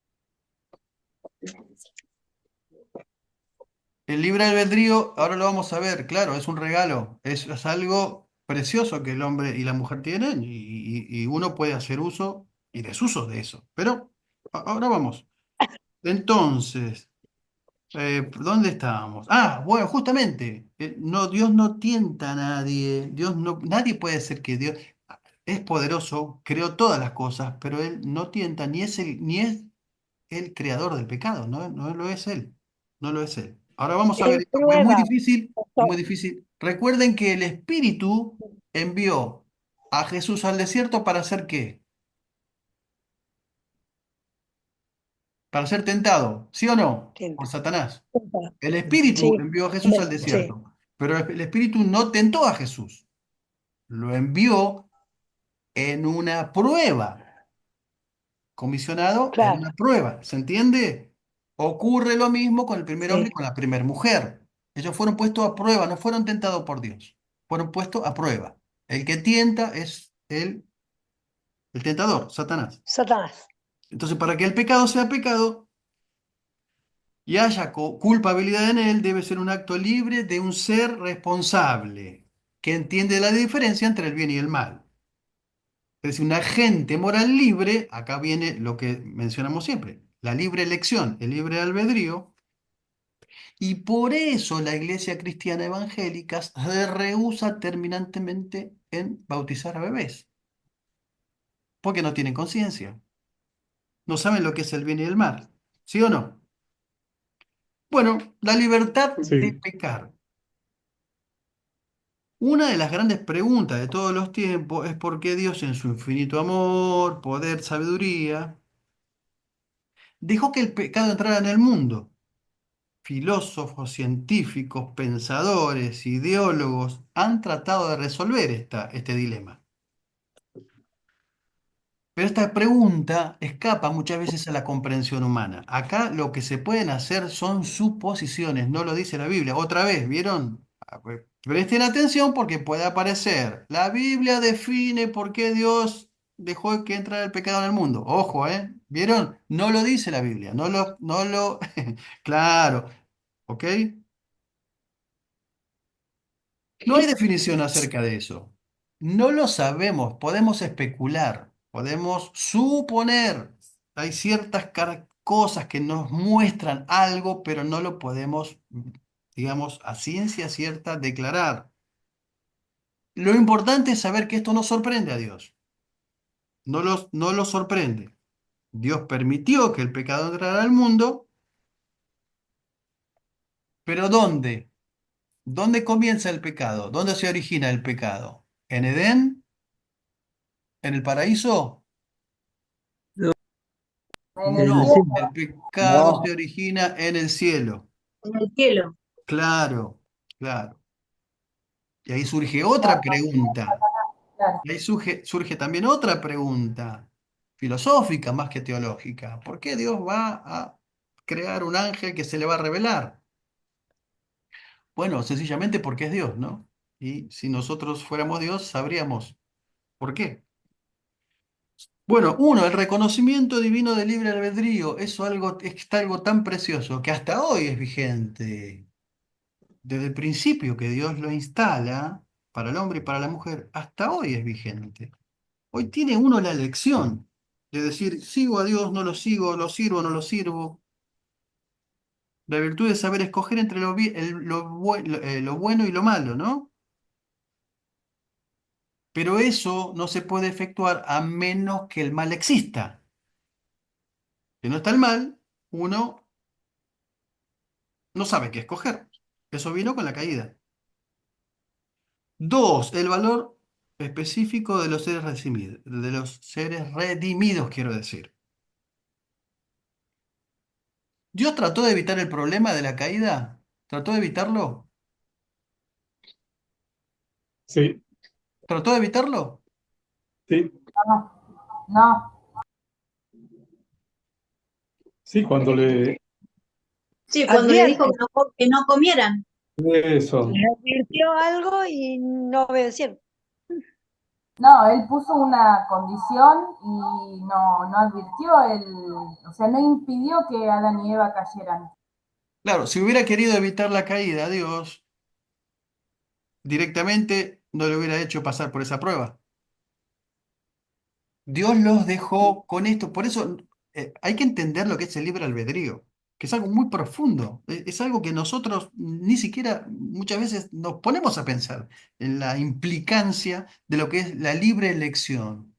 el libre albedrío, ahora lo vamos a ver, claro, es un regalo. Es algo precioso que el hombre y la mujer tienen y uno puede hacer uso y desuso de eso. Pero ahora vamos. Entonces, ¿dónde estábamos? Ah, bueno, justamente, no, Dios no tienta a nadie, nadie puede ser que Dios es poderoso, creó todas las cosas, pero Él no tienta, ni es el creador del pecado, no lo es Él, no lo es Él. Ahora vamos a ver Él esto, porque es muy prueba. difícil, es muy difícil. Recuerden que el Espíritu envió a Jesús al desierto para hacer ¿qué? Para ser tentado, ¿sí o no? Por Satanás. El Espíritu Sí. envió a Jesús al Sí. desierto, pero el Espíritu no tentó a Jesús, lo envió en una prueba, comisionado en una prueba, ¿se entiende? Ocurre lo mismo con el primer hombre y con la primera mujer. Ellos fueron puestos a prueba, no fueron tentados por Dios, fueron puestos a prueba. El que tienta es el tentador, Satanás. Satanás. Entonces, para que el pecado sea pecado, y haya culpabilidad en él, debe ser un acto libre de un ser responsable, que entiende la diferencia entre el bien y el mal. Es decir, un agente moral libre, acá viene lo que mencionamos siempre, la libre elección, el libre albedrío, y por eso la Iglesia Cristiana Evangélica se rehúsa terminantemente en bautizar a bebés, porque no tienen conciencia, no saben lo que es el bien y el mal, ¿sí o no? Bueno, la libertad de Sí. pecar. Una de las grandes preguntas de todos los tiempos es por qué Dios en su infinito amor, poder, sabiduría, dejó que el pecado entrara en el mundo. Filósofos, científicos, pensadores, ideólogos han tratado de resolver este dilema. Pero esta pregunta escapa muchas veces a la comprensión humana. Acá lo que se pueden hacer son suposiciones, no lo dice la Biblia. Otra vez, ¿vieron? Presten atención porque puede aparecer. La Biblia define por qué Dios dejó que entrara el pecado en el mundo. Ojo, ¿eh? ¿Vieron? No lo dice la Biblia. Claro, ¿ok? No hay definición acerca de eso. No lo sabemos, podemos especular, podemos suponer. Hay ciertas cosas que nos muestran algo, pero no lo podemos, digamos, a ciencia cierta declarar. Lo importante es saber que esto no sorprende a Dios. No lo sorprende. Dios permitió que el pecado entrara al mundo, pero ¿dónde? ¿Dónde comienza el pecado? ¿Dónde se origina el pecado? ¿En Edén? ¿En el paraíso? En el No, cielo. el pecado se origina en el cielo. En el cielo. Claro, claro. Y ahí surge otra pregunta. Claro. Y ahí surge también otra pregunta, filosófica más que teológica. ¿Por qué Dios va a crear un ángel que se le va a revelar? Bueno, sencillamente porque es Dios, ¿no? Y si nosotros fuéramos Dios, sabríamos por qué. Bueno, uno, el reconocimiento divino del libre albedrío, está algo tan precioso que hasta hoy es vigente. Desde el principio que Dios lo instala para el hombre y para la mujer, hasta hoy es vigente. Hoy tiene uno la elección de decir, sigo a Dios, no lo sigo, lo sirvo, no lo sirvo. La virtud de saber escoger entre lo bueno y lo malo, ¿no? Pero eso no se puede efectuar a menos que el mal exista. Si no está el mal, uno no sabe qué escoger. Eso vino con la caída. Dos, el valor específico de los seres redimidos, quiero decir. ¿Dios trató de evitar el problema de la caída? ¿Trató de evitarlo? Sí, ¿Trató de evitarlo? sí, No, no. sí, cuando Sí, cuando le dijo Advierte, que no comieran. eso, le advirtió algo y no obedecieron. No, él puso una condición y no advirtió o sea, no impidió que Adán y Eva cayeran. Claro, si hubiera querido evitar la caída, Dios directamente no le hubiera hecho pasar por esa prueba. Dios los dejó con esto. Por eso hay que entender lo que es el libre albedrío, que es algo muy profundo. Es algo que nosotros ni siquiera muchas veces nos ponemos a pensar en la implicancia de lo que es la libre elección.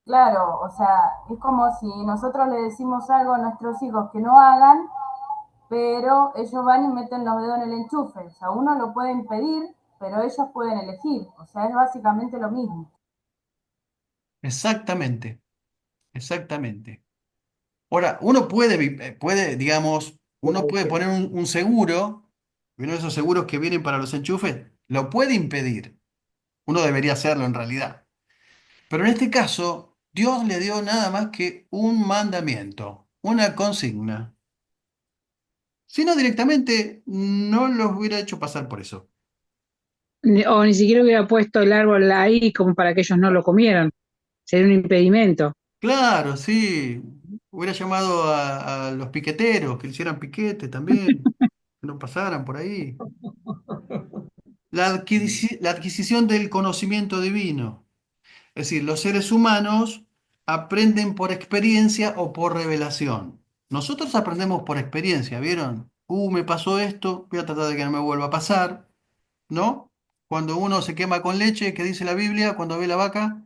Claro, o sea, es como si nosotros le decimos algo a nuestros hijos que no hagan, pero ellos van y meten los dedos en el enchufe. O sea, uno lo puede impedir, pero ellos pueden elegir. O sea, es básicamente lo mismo. Exactamente, exactamente. Ahora, digamos, uno puede poner un seguro, uno de esos seguros que vienen para los enchufes, lo puede impedir. Uno debería hacerlo en realidad. Pero en este caso, Dios le dio nada más que un mandamiento, una consigna. Si no, directamente no los hubiera hecho pasar por eso. O ni siquiera hubiera puesto el árbol ahí como para que ellos no lo comieran. Sería un impedimento. Claro, sí. Hubiera llamado a los piqueteros, que le hicieran piquete también, que no pasaran por ahí. La adquisición del conocimiento divino. Es decir, los seres humanos aprenden por experiencia o por revelación. Nosotros aprendemos por experiencia, ¿vieron? Me pasó esto, voy a tratar de que no me vuelva a pasar, ¿no? Cuando uno se quema con leche, ¿qué dice la Biblia? Cuando ve la vaca,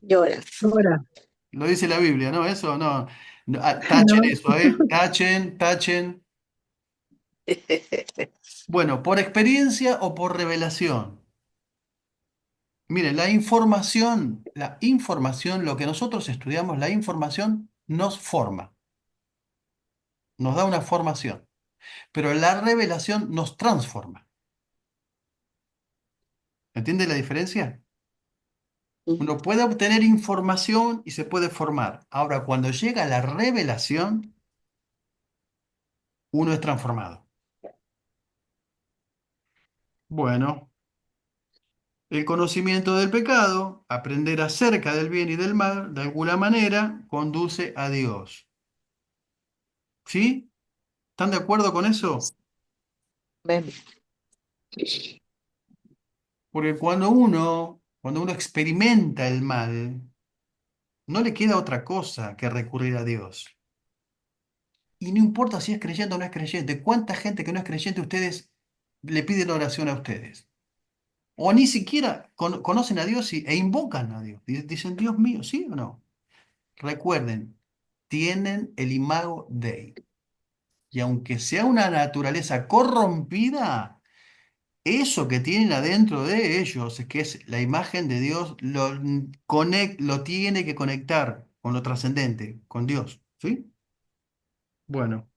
Llora. Ahora, lo dice la Biblia, ¿no? Eso no. Tachen eso, ¿eh? Tachen, tachen. Bueno, por experiencia o por revelación. Mire, lo que nosotros estudiamos, la información nos forma, nos da una formación, pero la revelación nos transforma. ¿Entiende la diferencia? Uno puede obtener información y se puede formar. Ahora, cuando llega la revelación, uno es transformado. Bueno, el conocimiento del pecado, aprender acerca del bien y del mal, de alguna manera, conduce a Dios. ¿Sí? ¿Están de acuerdo con eso? Ven. Porque cuando uno experimenta el mal, no le queda otra cosa que recurrir a Dios. Y no importa si es creyente o no es creyente, ¿cuánta gente que no es creyente ustedes le piden oración a ustedes? o ni siquiera conocen a Dios e invocan a Dios. Dicen, Dios mío, ¿sí o no? Recuerden, tienen el imago Dei. Y aunque sea una naturaleza corrompida, eso que tienen adentro de ellos, que es la imagen de Dios, lo tiene que conectar con lo trascendente, con Dios. ¿Sí? Bueno,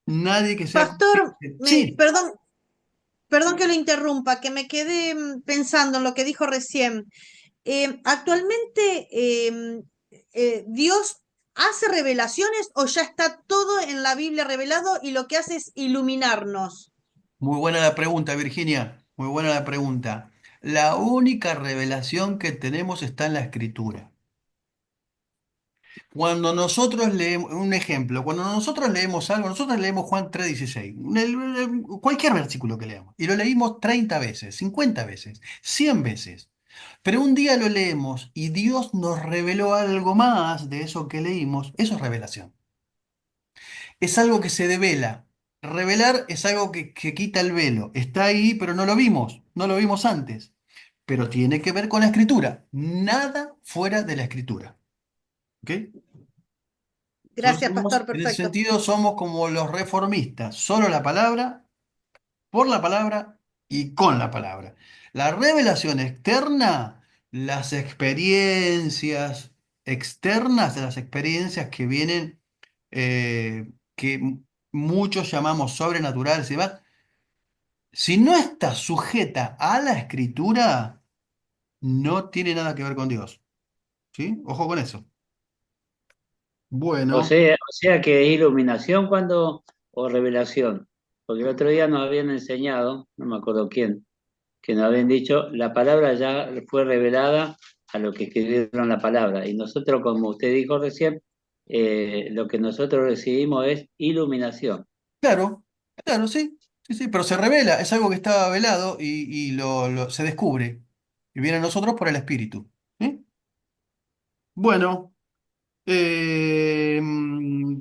nadie que sea Pastor, consciente. Sí, perdón que lo interrumpa, que me quedé pensando en lo que dijo recién. Actualmente, ¿Dios hace revelaciones o ya está todo en la Biblia revelado y lo que hace es iluminarnos? muy buena la pregunta, Virginia. Muy buena la pregunta. La única revelación que tenemos está en la Escritura. Cuando nosotros leemos, un ejemplo, cuando nosotros leemos algo, nosotros leemos Juan 3:16, cualquier versículo que leamos, y lo leímos 30 veces, 50 veces, 100 veces. Pero un día lo leemos y Dios nos reveló algo más de eso que leímos, eso es revelación. Es algo que se devela. Revelar es algo que quita el velo. Está ahí, pero no lo vimos antes. Pero tiene que ver con la escritura. Nada fuera de la escritura. ¿Ok? Gracias, pastor, En ese perfecto. sentido, somos como los reformistas. Solo la palabra, por la palabra y con la palabra. La revelación externa, las experiencias externas, las experiencias que vienen, que muchos llamamos sobrenaturales y demás, si no está sujeta a la escritura, no tiene nada que ver con Dios. ¿Sí? Ojo con eso. Bueno, O sea que iluminación cuando o revelación. Porque el otro día nos habían enseñado, no me acuerdo quién, que nos habían dicho, la palabra ya fue revelada a los que escribieron la palabra. Y nosotros, como usted dijo recién, lo que nosotros recibimos es iluminación. claro, claro, sí, sí, sí, pero se revela, es algo que estaba velado y se descubre. Y viene a nosotros por el Espíritu. ¿Sí? Bueno,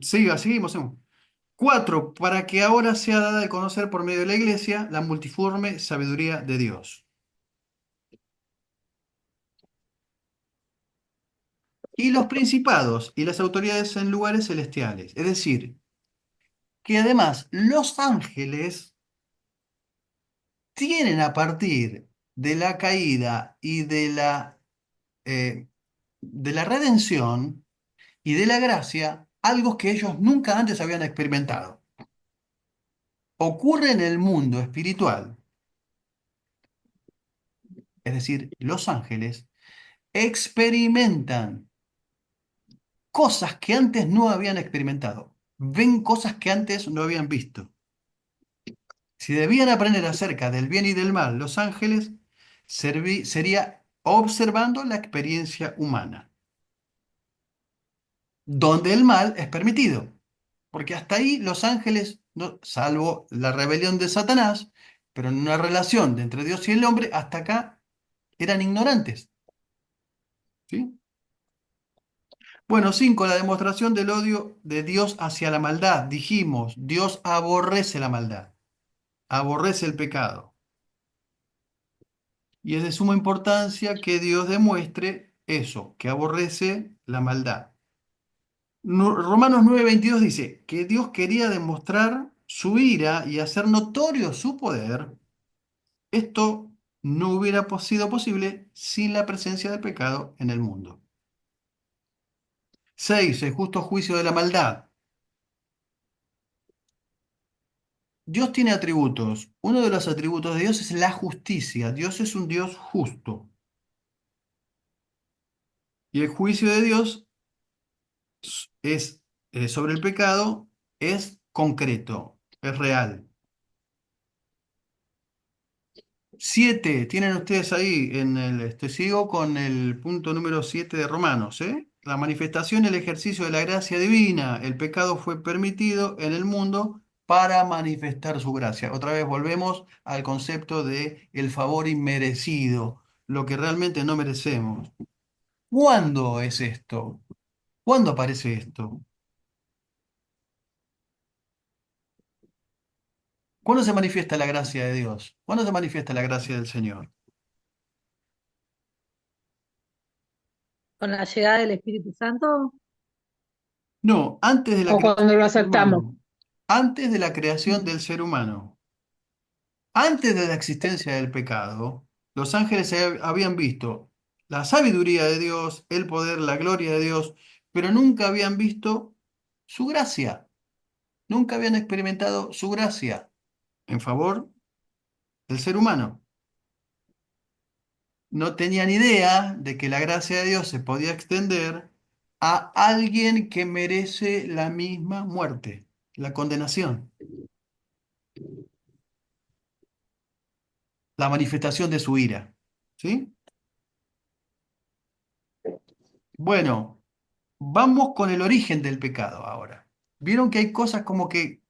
seguimos. 4, para que ahora sea dada a conocer por medio de la Iglesia la multiforme sabiduría de Dios. Y los principados y las autoridades en lugares celestiales. Es decir, que además los ángeles tienen a partir de la caída y de la redención y de la gracia algo que ellos nunca antes habían experimentado. Ocurre en el mundo espiritual, es decir, los ángeles experimentan cosas que antes no habían experimentado, ven cosas que antes no habían visto. Si debían aprender acerca del bien y del mal, los ángeles sería observando la experiencia humana, donde el mal es permitido. Porque hasta ahí los ángeles, salvo la rebelión de Satanás, pero en una relación de entre Dios y el hombre, hasta acá eran ignorantes. ¿Sí? Bueno, 5, la demostración del odio de Dios hacia la maldad. Dijimos, Dios aborrece la maldad, aborrece el pecado. Y es de suma importancia que Dios demuestre eso, que aborrece la maldad. Romanos 9:22 dice que Dios quería demostrar su ira y hacer notorio su poder. Esto no hubiera sido posible sin la presencia del pecado en el mundo. 6, el justo juicio de la maldad. Dios tiene atributos. Uno de los atributos de Dios es la justicia. Dios es un Dios justo. Y el juicio de Dios es, sobre el pecado es concreto, es real. 7, tienen ustedes ahí sigo con el punto número 7 de Romanos, ¿eh? La manifestación y el ejercicio de la gracia divina. El pecado fue permitido en el mundo para manifestar su gracia. Otra vez volvemos al concepto de el favor inmerecido, lo que realmente no merecemos. ¿Cuándo es esto? ¿Cuándo aparece esto? ¿Cuándo se manifiesta la gracia de Dios? ¿Cuándo se manifiesta la gracia del Señor? Con la llegada del Espíritu Santo, No, antes de la O creación cuando lo del ser aceptamos. humano. Antes de la creación del ser humano. Antes de la existencia del pecado, los ángeles habían visto la sabiduría de Dios, el poder, la gloria de Dios, pero nunca habían visto su gracia. Nunca habían experimentado su gracia en favor del ser humano. No tenían idea de que la gracia de Dios se podía extender a alguien que merece la misma muerte, la condenación, la manifestación de su ira. ¿Sí? Bueno, vamos con el origen del pecado ahora. Vieron que hay cosas como que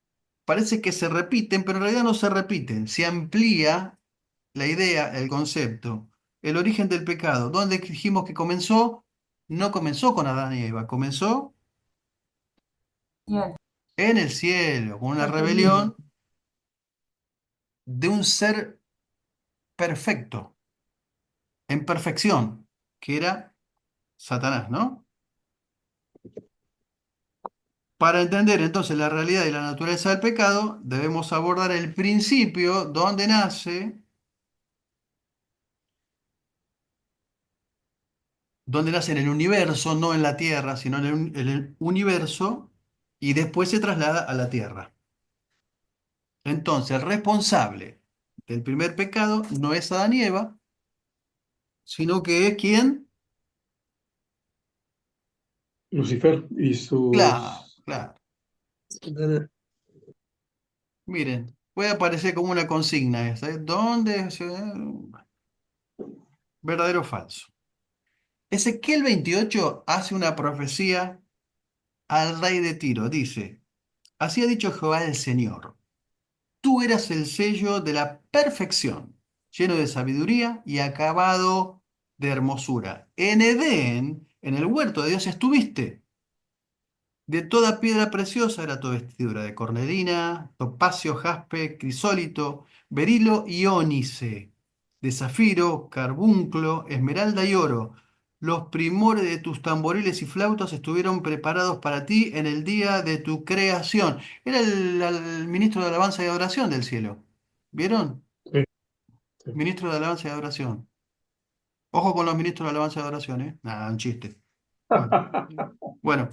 parece que se repiten, pero en realidad no se repiten. Se amplía la idea, el concepto. El origen del pecado. ¿Dónde dijimos que comenzó? No comenzó con Adán y Eva, comenzó Bien. en el cielo, con una rebelión de un ser perfecto, en perfección, que era Satanás, ¿no? Para entender entonces la realidad y la naturaleza del pecado, debemos abordar el principio donde nace en el universo, no en la Tierra, sino en el universo, y después se traslada a la Tierra. Entonces, el responsable del primer pecado no es Adán y Eva, sino que es ¿quién? Lucifer y Claro, sus... claro. Miren, puede aparecer como una consigna esta, ¿eh? ¿Dónde? ¿Verdadero o falso? Ezequiel 28 hace una profecía al rey de Tiro. Dice, así ha dicho Jehová el Señor. Tú eras el sello de la perfección, lleno de sabiduría y acabado de hermosura. En Edén, en el huerto de Dios estuviste. De toda piedra preciosa era tu vestidura, de cornelina, topacio, jaspe, crisólito, berilo y ónice, de zafiro, carbunclo, esmeralda y oro. Los primores de tus tamboriles y flautas estuvieron preparados para ti en el día de tu creación. Era el ministro de alabanza y adoración del cielo. ¿Vieron? Sí, sí. Ministro de alabanza y adoración. Ojo con los ministros de alabanza y adoración, ¿eh? Nada, un chiste. Bueno.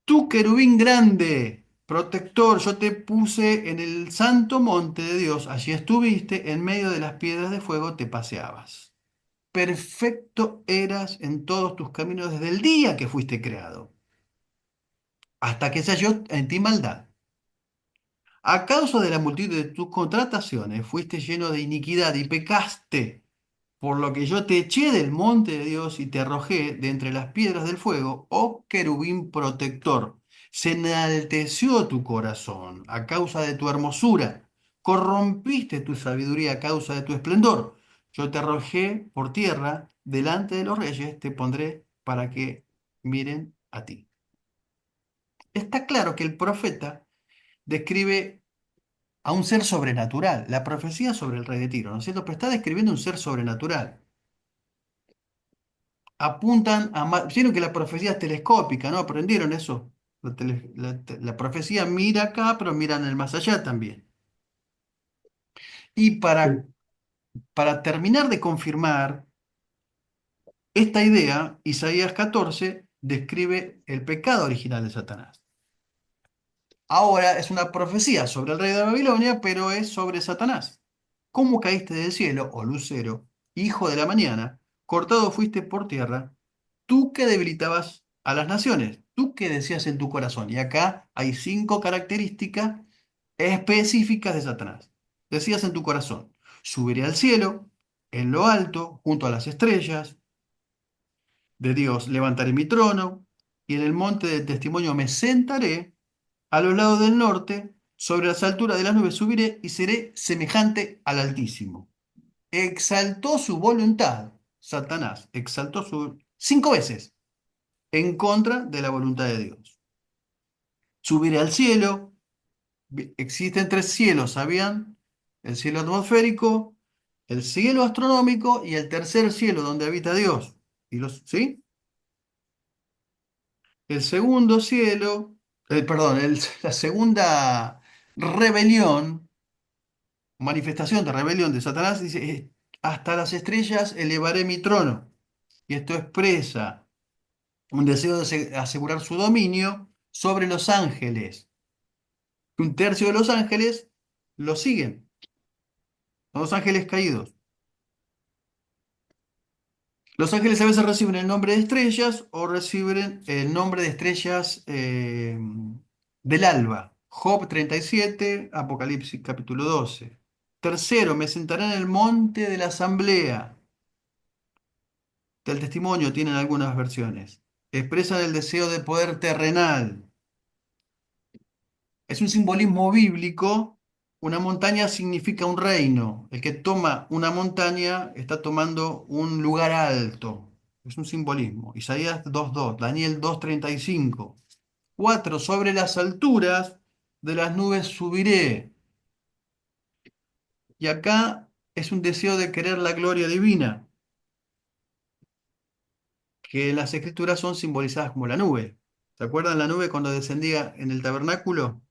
Tú, querubín grande, protector, yo te puse en el santo monte de Dios, allí estuviste, en medio de las piedras de fuego te paseabas. Perfecto eras en todos tus caminos desde el día que fuiste creado, hasta que se halló en ti maldad. A causa de la multitud de tus contrataciones, fuiste lleno de iniquidad y pecaste. Por lo que yo te eché del monte de Dios y te arrojé de entre las piedras del fuego, oh querubín protector. Se enalteció tu corazón a causa de tu hermosura. Corrompiste tu sabiduría a causa de tu esplendor. Yo te arrojé por tierra, delante de los reyes te pondré para que miren a ti. Está claro que el profeta describe a un ser sobrenatural, la profecía sobre el rey de Tiro, ¿no es cierto? Pero está describiendo un ser sobrenatural. Apuntan a más. Vieron que la profecía es telescópica, ¿no? ¿Aprendieron eso? La profecía mira acá, pero mira en el más allá también. Y para terminar de confirmar esta idea, Isaías 14 describe el pecado original de Satanás. Ahora es una profecía sobre el rey de Babilonia, pero es sobre Satanás. ¿Cómo caíste del cielo, oh lucero, hijo de la mañana? Cortado fuiste por tierra, tú que debilitabas a las naciones, tú que decías en tu corazón. Y acá hay 5 características específicas de Satanás. Decías en tu corazón, subiré al cielo, en lo alto, junto a las estrellas de Dios, levantaré mi trono, y en el monte del testimonio me sentaré, a los lados del norte, sobre las alturas de las nubes subiré y seré semejante al Altísimo. Exaltó su voluntad, Satanás, exaltó su 5 veces en contra de la voluntad de Dios. Subiré al cielo, Existen tres cielos, ¿sabían? El cielo atmosférico, el cielo astronómico y el tercer cielo donde habita Dios. ¿Sí? El segundo cielo, perdón, la segunda rebelión, manifestación de rebelión de Satanás, dice, hasta las estrellas elevaré mi trono. Y esto expresa un deseo de asegurar su dominio sobre los ángeles. Un tercio de los ángeles lo siguen. Son los ángeles caídos. Los ángeles a veces reciben el nombre de estrellas o reciben el nombre de estrellas del alba. Job 37, Apocalipsis capítulo 12. Tercero, me sentaré en el monte de la asamblea. Del testimonio tienen algunas versiones. Expresan el deseo de poder terrenal. Es un simbolismo bíblico. Una montaña significa un reino. El que toma una montaña está tomando un lugar alto. Es un simbolismo. Isaías 2:2, Daniel 2:35. 4. Sobre las alturas de las nubes subiré. Y acá es un deseo de querer la gloria divina, que en las escrituras son simbolizadas como la nube. ¿Se acuerdan la nube cuando descendía en el tabernáculo?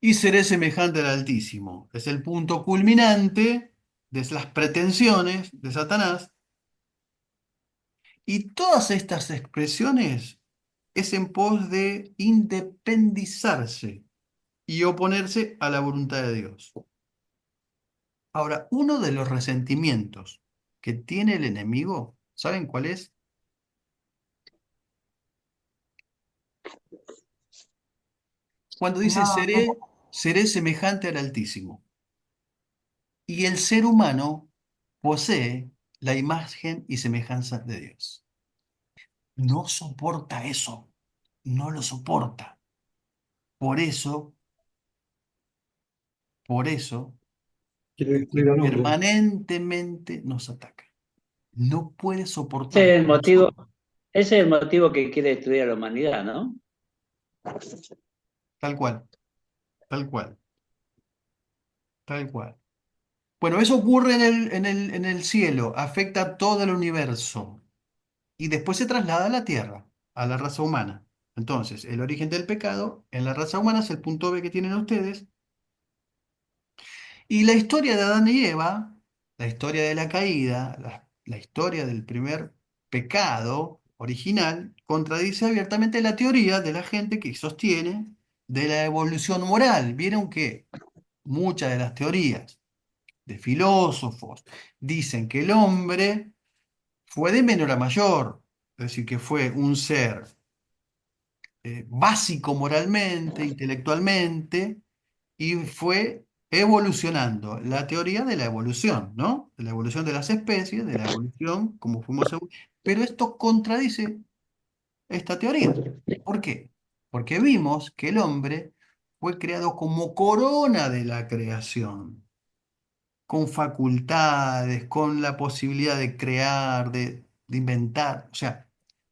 Y seré semejante al Altísimo. Es el punto culminante de las pretensiones de Satanás. Y todas estas expresiones es en pos de independizarse y oponerse a la voluntad de Dios. Ahora, uno de los resentimientos que tiene el enemigo, ¿saben cuál es? Cuando dice No, seré semejante al Altísimo. Y el ser humano posee la imagen y semejanza de Dios. No soporta eso, no lo soporta. Por eso, Quiere destruir al hombre. permanentemente nos ataca. No puede Ese soportar. es el motivo, ese es el motivo que quiere destruir a la humanidad, ¿no? Tal cual, tal cual, tal cual. Bueno, eso ocurre en el cielo, afecta a todo el universo y después se traslada a la tierra, a la raza humana. Entonces, el origen del pecado en la raza humana es el punto B que tienen ustedes. Y la historia de Adán y Eva, la historia de la caída, la historia del primer pecado original, contradice abiertamente la teoría de la gente que sostiene de la evolución moral. Vieron que muchas de las teorías de filósofos dicen que el hombre fue de menor a mayor, es decir, que fue un ser básico moralmente, intelectualmente, y fue evolucionando. La teoría de la evolución, ¿no? De la evolución de las especies, de la evolución, como fuimos. Pero esto contradice esta teoría. ¿Por qué? Porque vimos que el hombre fue creado como corona de la creación, con facultades, con la posibilidad de crear, de inventar. O sea,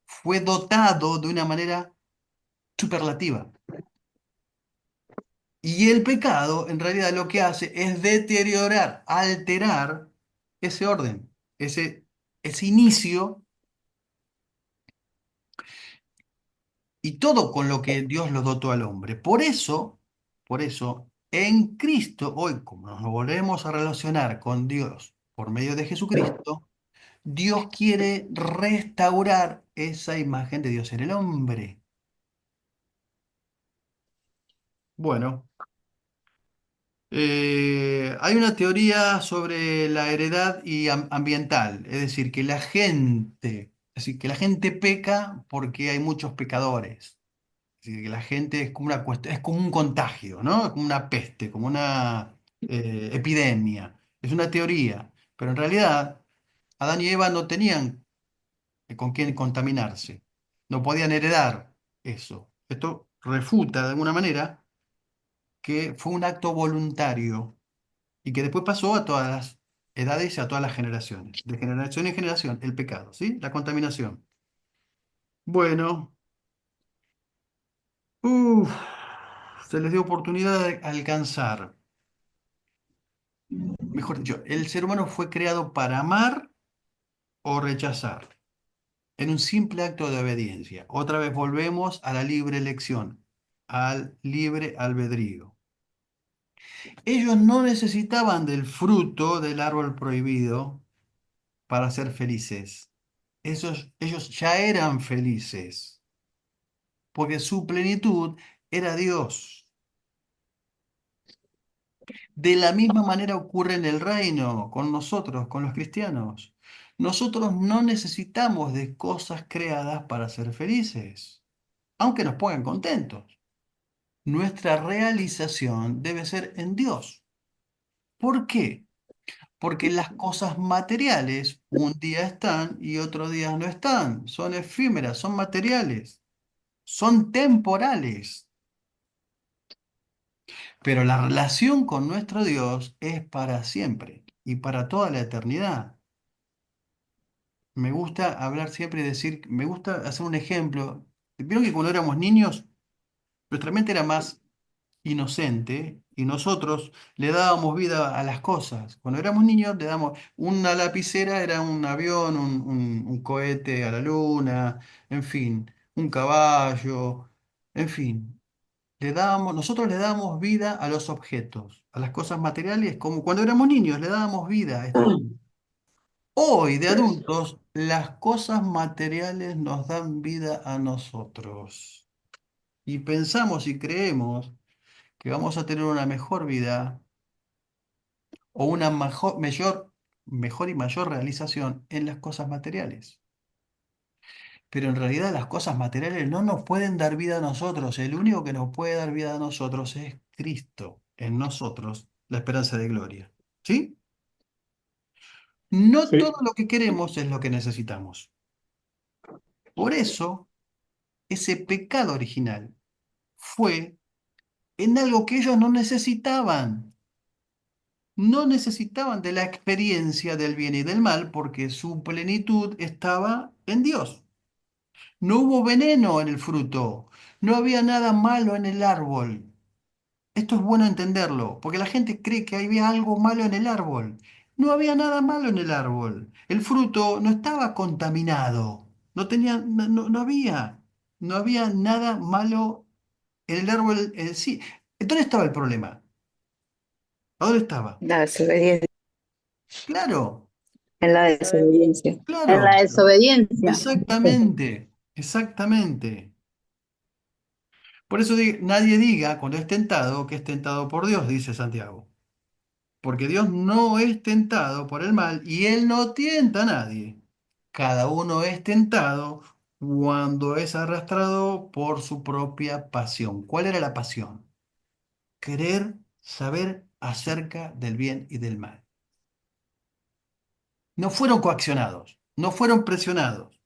fue dotado de una manera superlativa. Y el pecado, en realidad, lo que hace es deteriorar, alterar ese orden, ese inicio y todo con lo que Dios lo dotó al hombre. Por eso, en Cristo, hoy, como nos volvemos a relacionar con Dios por medio de Jesucristo, Dios quiere restaurar esa imagen de Dios en el hombre. Bueno. Hay una teoría sobre la heredad y ambiental, es decir, que la gente peca porque hay muchos pecadores. Es decir, que la gente es como es como un contagio, ¿no? Es como una peste, como una epidemia. Es una teoría, pero en realidad Adán y Eva no tenían con quién contaminarse, no podían heredar eso. Esto refuta de alguna manera que fue un acto voluntario y que después pasó a todas las edades y a todas las generaciones, de generación en generación, el pecado, ¿sí? La contaminación. Bueno, uf, se les dio oportunidad de alcanzar. Mejor dicho, el ser humano fue creado para amar o rechazar, en un simple acto de obediencia. Otra vez volvemos a la libre elección, al libre albedrío. Ellos no necesitaban del fruto del árbol prohibido para ser felices. Ellos ya eran felices, porque su plenitud era Dios. De la misma manera ocurre en el reino, con nosotros, con los cristianos. Nosotros no necesitamos de cosas creadas para ser felices, aunque nos pongan contentos. Nuestra realización debe ser en Dios. ¿Por qué? Porque las cosas materiales un día están y otro día no están. Son efímeras, son materiales, son temporales. Pero la relación con nuestro Dios es para siempre y para toda la eternidad. Me gusta hablar siempre y decir, me gusta hacer un ejemplo. Vieron que cuando éramos niños, nuestra mente era más inocente y nosotros le dábamos vida a las cosas. Cuando éramos niños, le damos una lapicera, era un avión, un cohete a la luna, en fin, un caballo, en fin. Nosotros le dábamos vida a los objetos, a las cosas materiales, como cuando éramos niños, le dábamos vida a esto. Hoy, de adultos, las cosas materiales nos dan vida a nosotros. Y pensamos y creemos que vamos a tener una mejor vida o una mejor y mayor realización en las cosas materiales. Pero en realidad las cosas materiales no nos pueden dar vida a nosotros. El único que nos puede dar vida a nosotros es Cristo, en nosotros, la esperanza de gloria. ¿Sí? No todo Sí, lo que queremos es lo que necesitamos. Por eso, ese pecado original fue en algo que ellos no necesitaban. No necesitaban de la experiencia del bien y del mal porque su plenitud estaba en Dios. No hubo veneno en el fruto, no había nada malo en el árbol. Esto es bueno entenderlo, porque la gente cree que había algo malo en el árbol. No había nada malo en el árbol. El fruto no estaba contaminado, no había nada malo en el árbol en sí. ¿Dónde estaba el problema? ¿A dónde estaba? La desobediencia. Claro, En la desobediencia. En la claro, desobediencia. exactamente, exactamente. Por eso nadie diga cuando es tentado que es tentado por Dios, dice Santiago. Porque Dios no es tentado por el mal y Él no tienta a nadie. Cada uno es tentado cuando es arrastrado por su propia pasión. ¿Cuál era la pasión? Querer saber acerca del bien y del mal. No fueron coaccionados, no fueron presionados.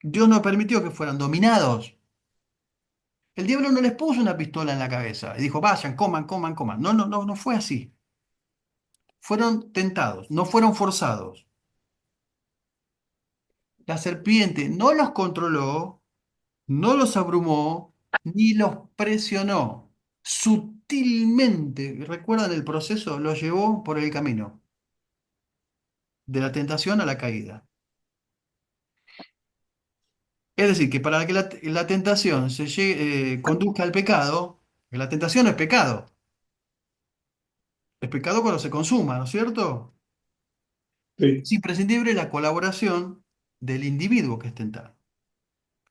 Dios no permitió que fueran dominados. El diablo no les puso una pistola en la cabeza y dijo, vayan, coman, coman, coman. No, no, no, no fue así. Fueron tentados, no fueron forzados. La serpiente no los controló, no los abrumó, ni los presionó. Sutilmente, ¿recuerdan el proceso? Los llevó por el camino, de la tentación a la caída. Es decir, que para que la tentación conduzca al pecado, que la tentación es pecado cuando se consuma, ¿no es cierto? sí. Es imprescindible la colaboración del individuo que es tentado.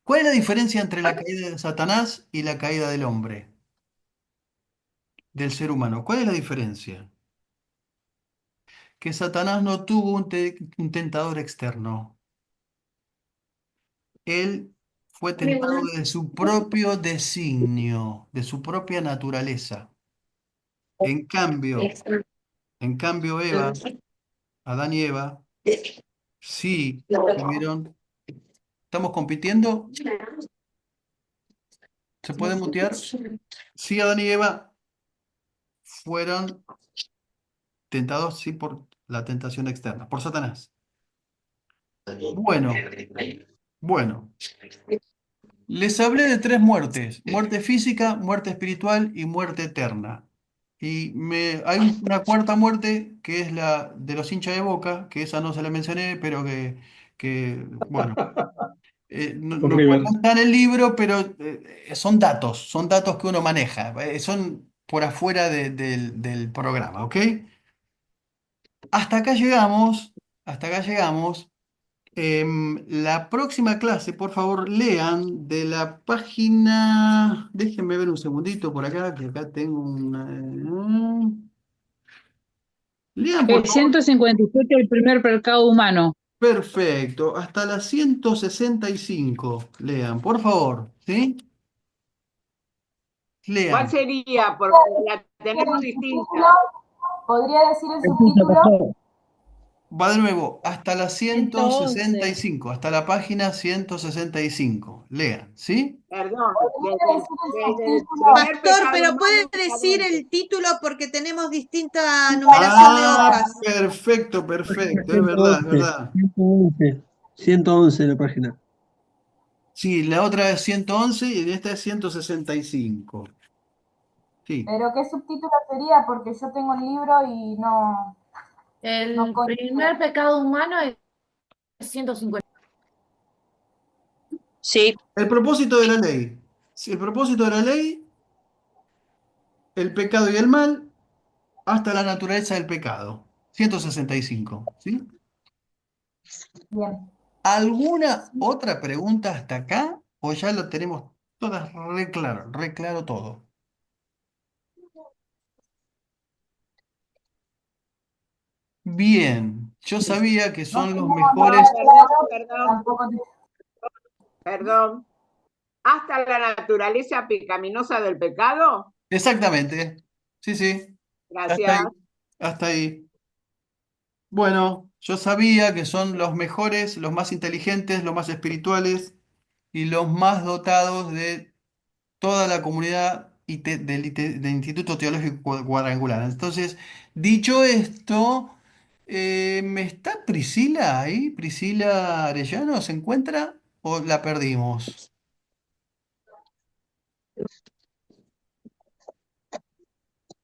¿Cuál es la diferencia entre la caída de Satanás y la caída del hombre, del ser humano? ¿Cuál es la diferencia? Que Satanás no tuvo un tentador externo. Él fue tentado de su propio designio, de su propia naturaleza. En cambio, Adán y Eva, sí tuvieron. ¿Estamos compitiendo? ¿Se puede mutear? Sí, Adán y Eva fueron tentados, sí, por la tentación externa, por Satanás. Bueno, bueno. Les hablé de 3 muertes: muerte física, muerte espiritual y muerte eterna. Y hay una cuarta muerte que es la de los hinchas de Boca, que esa no se la mencioné, pero bueno, Con no River. está en el libro, pero son datos que uno maneja, son por afuera del programa, ¿ok? Hasta acá llegamos, hasta acá llegamos. La próxima clase, por favor, lean de la página. Déjenme ver un segundito por acá, que acá tengo una. Lean, por El favor. 157, el primer pecado humano. Perfecto. Hasta la 165. Lean, por favor. ¿Sí? ¿Cuál Lean. sería? Porque la tenemos distinta. ¿Podría decir el subtítulo? Va de nuevo, hasta la 111. 165, hasta la página 165. Lean, ¿sí? Perdón, ¿Podría decir el desde el subtítulo? primer Pastor, pecado pero puede humano en decir adelante. el título porque tenemos distinta numeración de hojas. Perfecto, perfecto. Es verdad, es 111, verdad. 111, 111 la página. Sí, la otra es 111 y esta es 165. Sí. ¿Pero qué subtítulo sería? Porque yo tengo el libro y no El coincide. primer pecado humano es 150. Sí, El propósito de la ley. Sí, el propósito de la ley, el pecado y el mal, hasta la naturaleza del pecado. 165. ¿Sí? Bien. ¿Alguna otra pregunta hasta acá? ¿O ya lo tenemos todas re claro todo? Bien, yo sabía que No son los tenemos mejores. nada claro, Perdón, tampoco perdón. Hasta la naturaleza pecaminosa del pecado. Exactamente. Sí, sí. Hasta Gracias. ahí. Hasta ahí. Bueno, yo sabía que son los mejores, los más inteligentes, los más espirituales y los más dotados de toda la comunidad del Instituto Teológico Cuadrangular. Entonces, dicho esto, ¿me está Priscila ahí? ¿Priscila Arellano se encuentra o la perdimos?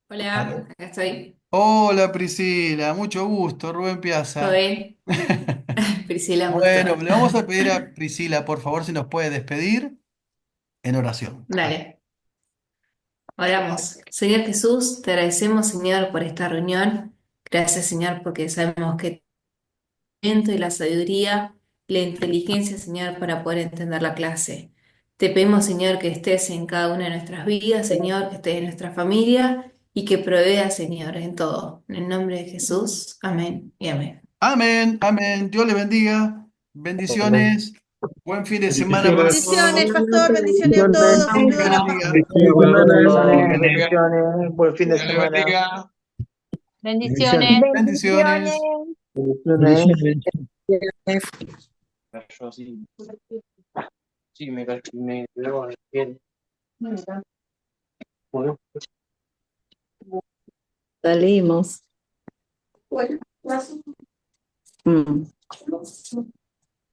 Hola, ¿Aló? acá estoy. Hola Priscila, mucho gusto, Rubén ¿Todo Piazza. bien? Priscila, un gusto. Bueno, le vamos a pedir a Priscila, por favor, si nos puede despedir en oración. Dale, oramos. Señor Jesús, te agradecemos, Señor, por esta reunión. Gracias, Señor, porque sabemos que el conocimiento y la sabiduría y la inteligencia, Señor, para poder entender la clase. Te pedimos, Señor, que estés en cada una de nuestras vidas, Señor, que estés en nuestra familia y que proveas, Señor, en todo. En el nombre de Jesús, amén y amén. Amén, amén. Dios le bendiga. Bendiciones. Buen fin de semana para Bendiciones. todos. Bendiciones, pastor, bendiciones a todos. Dios Saludos le a la bendiga. familia. Fin de semana, Dios bendiciones, buen fin de le semana. bendiga. Bendiciones. Bendiciones. Bendiciones. salimos. Mm,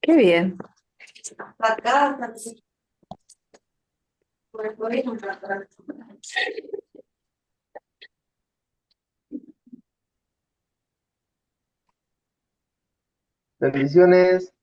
qué bien. Bendiciones.